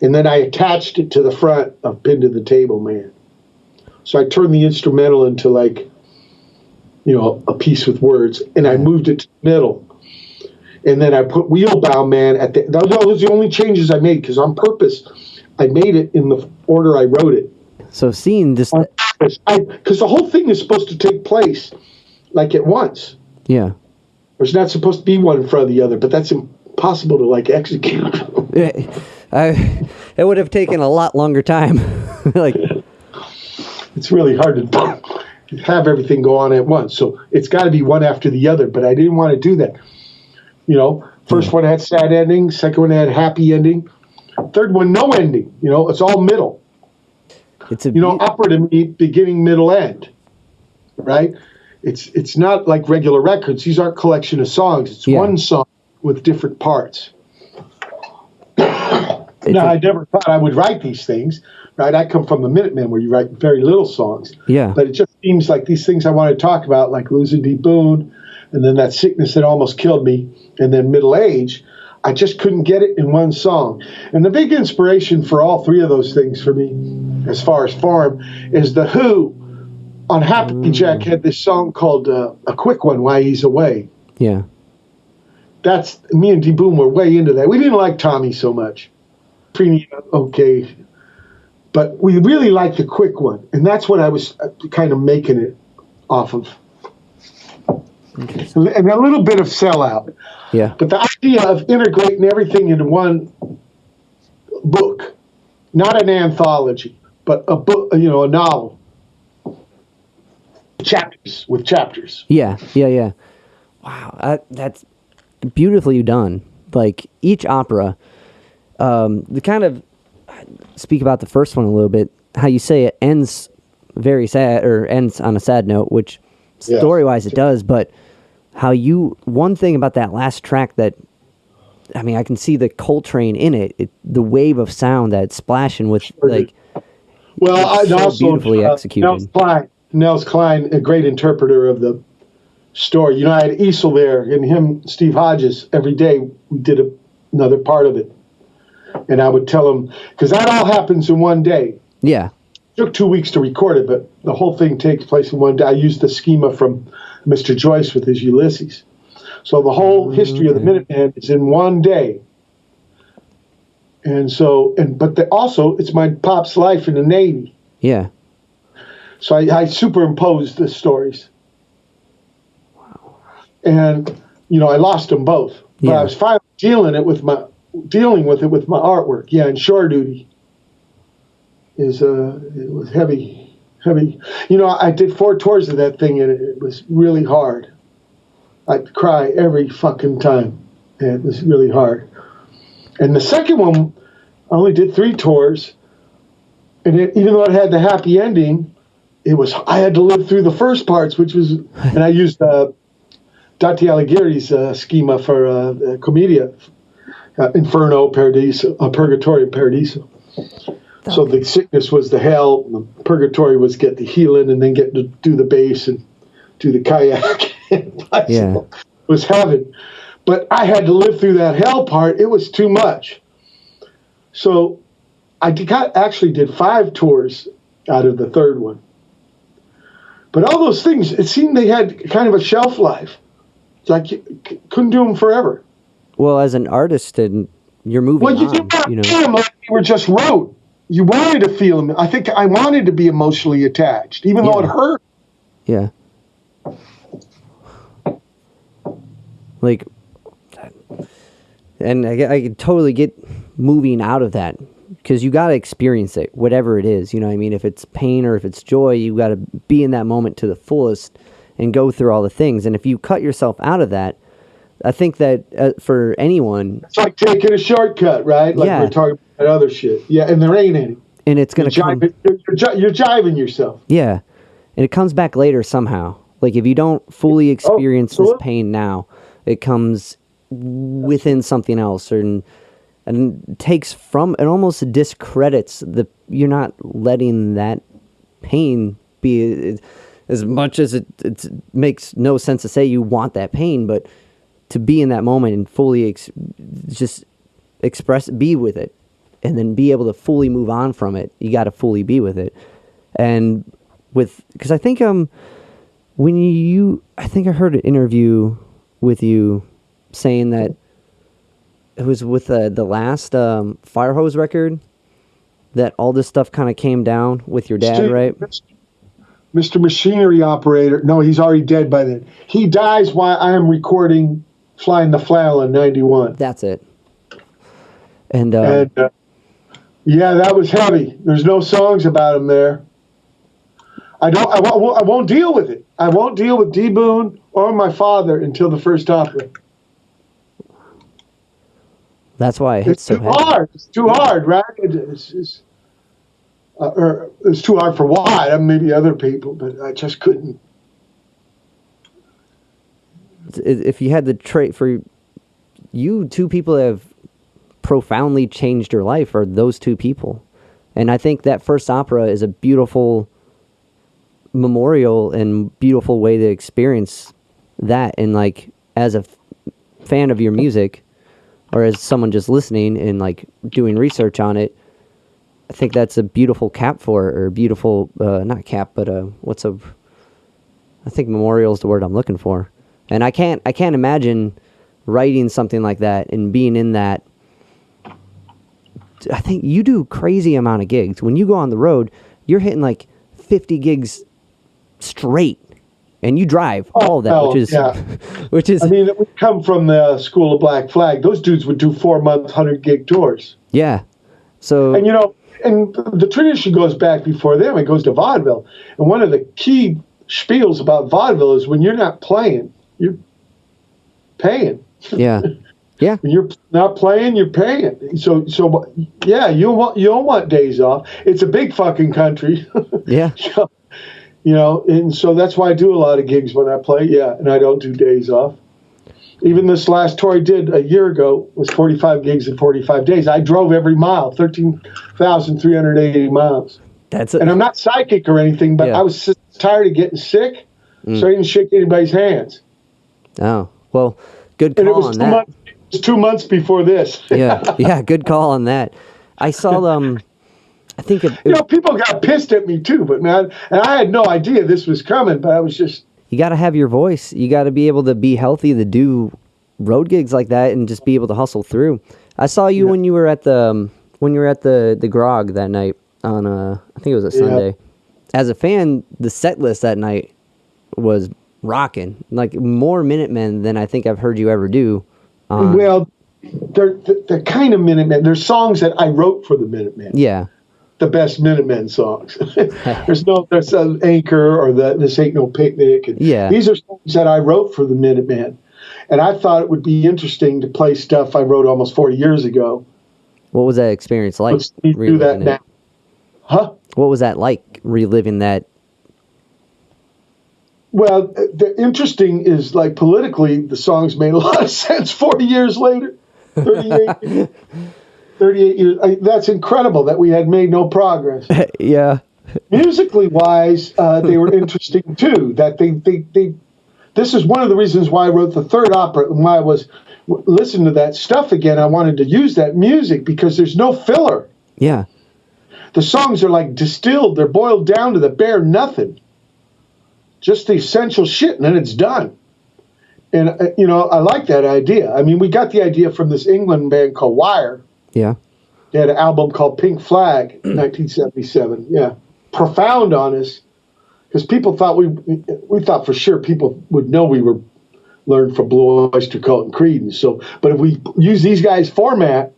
And then I attached it to the front of Pinned to the Table Man. So I turned the instrumental into like, you know, a piece with words, and I moved it to the middle. And then I put Wheelbound Man at the... Those were the only changes I made, because on purpose, I made it in the order I wrote it. So seeing this... Because the whole thing is supposed to take place, like, at once. Yeah. There's not supposed to be one in front of the other, but that's impossible to, like, execute. It would have taken a lot longer time. Like, it's really hard to have everything go on at once. So it's got to be one after the other, but I didn't want to do that. You know, first one had sad ending, second one had happy ending, third one no ending. You know, it's all middle. It's a opera to me, beginning, middle, end, right? It's not like regular records. These aren't collection of songs. It's one song with different parts. Now, I never thought I would write these things, right? I come from the Minutemen where you write very little songs. Yeah. But it just seems like these things I want to talk about, like losing Dee Boone, and then that sickness that almost killed me, and then middle age, I just couldn't get it in one song. And the big inspiration for all three of those things for me, as far as form, is The Who on Happy Jack had this song called A Quick One, Why He's Away. Yeah. That's, me and Dee Boone were way into that. We didn't like Tommy so much. Okay. But we really liked The Quick One. And that's what I was kind of making it off of. And a little bit of Sellout. Yeah. But the idea of integrating everything into one book, not an anthology, but a book, you know, a novel. Chapters with chapters. Yeah. Wow, that's beautifully done. Like each opera, the kind of speak about the first one a little bit. How you say it ends very sad, or ends on a sad note, which story-wise it does. But how one thing about that last track that, I mean, I can see the Coltrane in it. The wave of sound that's splashing with like. Well, It's I so also beautifully executed. Nels Klein, a great interpreter of the story. You know, I had Easel there, and him, Steve Hodges, every day we did another part of it. And I would tell him, because that all happens in one day. Yeah. It took 2 weeks to record it, but the whole thing takes place in one day. I used the schema from Mr. Joyce with his Ulysses. So the whole history of the Minutemen is in one day. And so, also, it's my pop's life in the Navy. Yeah. So I superimposed the stories. Wow. And, you know, I lost them both. But I was finally dealing with it with my artwork. Yeah, and Shore Duty it was heavy. You know, I did 4 tours of that thing, and it was really hard. I'd cry every fucking time. And it was really hard. And the second one, I only did 3 tours, and even though it had the happy ending, I had to live through the first parts, and I used Dante Alighieri's schema for Commedia, Inferno, Paradiso, Purgatory, and Paradiso. So the sickness was the hell, the purgatory was get the healing, and then get to do the bass and do the kayak. Yeah. It was heaven. But I had to live through that hell part. It was too much. So I actually did 5 tours out of the third one. But all those things, it seemed they had kind of a shelf life. It's like you couldn't do them forever. Well, as an artist, and you're moving on, you know. Feel them like you were just wrote. You wanted to feel them. I think I wanted to be emotionally attached, even though it hurt. Yeah. Like, and I could totally get moving out of that, because you got to experience it, whatever it is. You know what I mean? If it's pain or if it's joy, you got to be in that moment to the fullest and go through all the things. And if you cut yourself out of that, I think that for anyone... It's like taking a shortcut, right? Like we're talking about other shit. Yeah, and there ain't any. And it's going to come... You're jiving yourself. Yeah. And it comes back later somehow. Like, if you don't fully experience this pain now, it comes within something else, and takes from... It almost discredits you're not letting that pain be... As much as it makes no sense to say you want that pain, but to be in that moment and fully just express, be with it, and then be able to fully move on from it, you got to fully be with it. And because I think I think I heard an interview with you saying that it was with the last Firehose record that all this stuff kind of came down with your dad, right? Mr. Machinery Operator. No, he's already dead by then. He dies while I am recording Flying the Flannel in 91. That's it. And yeah, that was heavy. There's no songs about him there. I won't deal with it. I won't deal with D. Boone or my father until the first opera. That's why it hits so hard. It's too hard, right? It's too hard for Watt and maybe other people, but I just couldn't. If you had the trait for you, 2 people that have profoundly changed your life are those 2 people. And I think that first opera is a beautiful memorial and beautiful way to experience that. And like, as a fan of your music, or as someone just listening and like doing research on it, I think that's a beautiful cap for it, or beautiful, not cap, but I think memorial is the word I'm looking for. And I can't imagine writing something like that and being in that. I think you do crazy amount of gigs. When you go on the road, you're hitting like 50 gigs straight, and you drive all that, which is. I mean, we come from the School of Black Flag. Those dudes would do 4-month, 100-gig tours. Yeah. So. And and the tradition goes back before them. It goes to vaudeville. And one of the key spiels about vaudeville is when you're not playing, you're paying. Yeah. Yeah. When you're not playing, you're paying. So yeah, you don't want days off. It's a big fucking country. Yeah. And so that's why I do a lot of gigs when I play. Yeah, and I don't do days off. Even this last tour I did a year ago was 45 gigs in 45 days. I drove every mile, 13,380 miles. And I'm not psychic or anything, but I was tired of getting sick, so I didn't shake anybody's hands. Oh, well, good call on that. It was 2 months before this. yeah, good call on that. I saw I think people got pissed at me too, but man, and I had no idea this was coming, but I was just. You got to have your voice. You got to be able to be healthy to do road gigs like that and just be able to hustle through. I saw you when you were at the Grog that night on I think it was a Sunday. As a fan, the set list that night was rocking, like more Minutemen than I think I've heard you ever do. Well, they're kind of Minutemen. There's songs that I wrote for the Minutemen. Yeah. The best Minutemen songs. there's an Anchor or This Ain't No Picnic. And these are songs that I wrote for the Minutemen. And I thought it would be interesting to play stuff I wrote almost 40 years ago. What was that experience like? Do that now. Huh? What was that like, reliving that? Well, the interesting is, like, politically, the songs made a lot of sense 40 years later. 38 years. That's incredible that we had made no progress. Yeah. Musically wise, they were interesting too. That they this is one of the reasons why I wrote the third opera and why I was listening to that stuff again. I wanted to use that music because there's no filler. Yeah. The songs are like distilled. They're boiled down to the bare nothing. Just the essential shit, and then it's done. And, I like that idea. I mean, we got the idea from this England band called Wire. Yeah. They had an album called Pink Flag in 1977. Yeah. Profound on us. Because people thought we thought for sure people would know we were learned from Blue Oyster Cult and Creedence. So, but if we use these guys' format,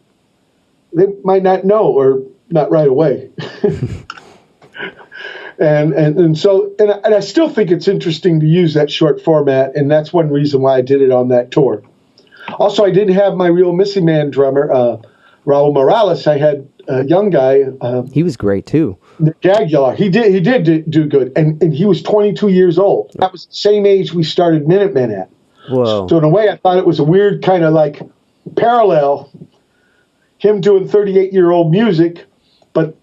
they might not know or not right away. And so I still think it's interesting to use that short format, and that's one reason why I did it on that tour. Also, I didn't have my real Missing Man drummer, Raul Morales. I had a young guy. He was great too. Nick Aguilar. He did do good, and he was 22 years old. That was the same age we started Minutemen at. Whoa. So in a way, I thought it was a weird kind of like parallel. Him doing 38-year-old music, but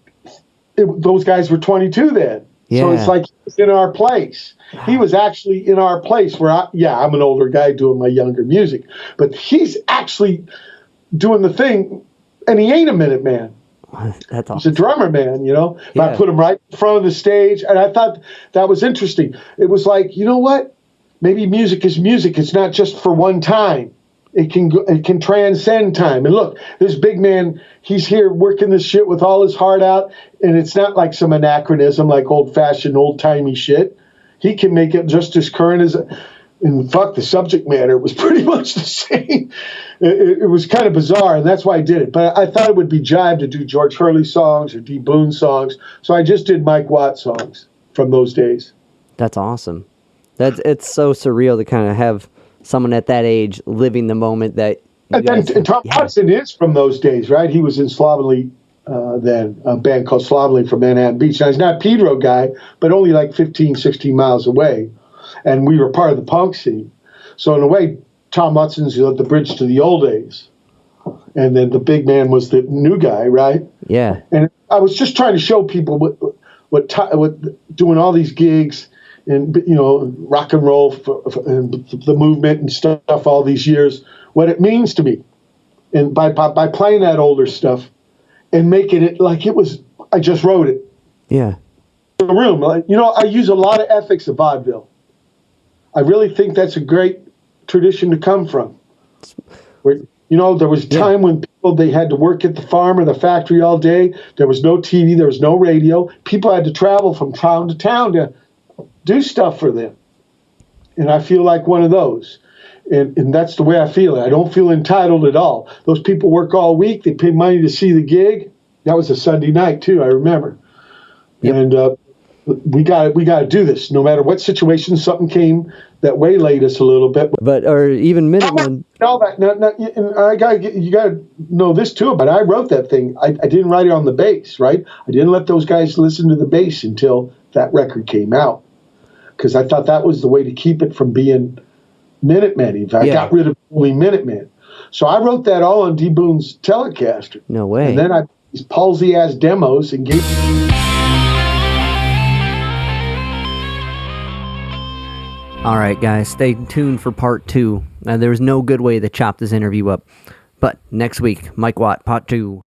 those guys were 22 then. Yeah. So it's like he was in our place. He was actually in our place where I'm an older guy doing my younger music, but he's actually doing the thing, and he ain't a Minuteman. That's awesome. He's a drummer man, Yeah. I put him right in front of the stage, and I thought that was interesting. It was like, you know what? Maybe music is music. It's not just for one time. It can transcend time. And look, this big man, he's here working this shit with all his heart out, and it's not like some anachronism, like old-fashioned, old-timey shit. He can make it just as current as... And the subject matter was pretty much the same. It was kind of bizarre, and that's why I did it. But I thought it would be jive to do George Hurley songs or D. Boone songs, so I just did Mike Watt songs from those days. That's awesome. It's so surreal to kind of have someone at that age living the moment that. And Tom Watson is from those days, right? He was in Slovenly then, a band called Slovenly from Manhattan Beach. Now, he's not a Pedro guy, but only like 15, 16 miles away. And we were part of the punk scene. So in a way, Tom Watson's the bridge to the old days. And then the big man was the new guy, right? Yeah. And I was just trying to show people what doing all these gigs and, rock and roll and the movement and stuff all these years, what it means to me. And by playing that older stuff and making it like it was, I just wrote it. Yeah. In the room, I use a lot of ethics of vaudeville. I really think that's a great tradition to come from. Where, there was time when they had to work at the farm or the factory all day. There was no TV. There was no radio. People had to travel from town to town to do stuff for them. And I feel like one of those. And that's the way I feel. I don't feel entitled at all. Those people work all week. They pay money to see the gig. That was a Sunday night, too, I remember. Yep. And we got to do this. No matter what situation, something came that waylaid us a little bit. Or even Minutemen. All that. You got to know this too. But I wrote that thing. I didn't write it on the bass, right? I didn't let those guys listen to the bass until that record came out, because I thought that was the way to keep it from being Minutemen. I got rid of only Minutemen. So I wrote that all on D. Boone's Telecaster. No way. And then I these palsy ass demos and gave. All right, guys, stay tuned for part 2. There was no good way to chop this interview up. But next week, Mike Watt, part 2.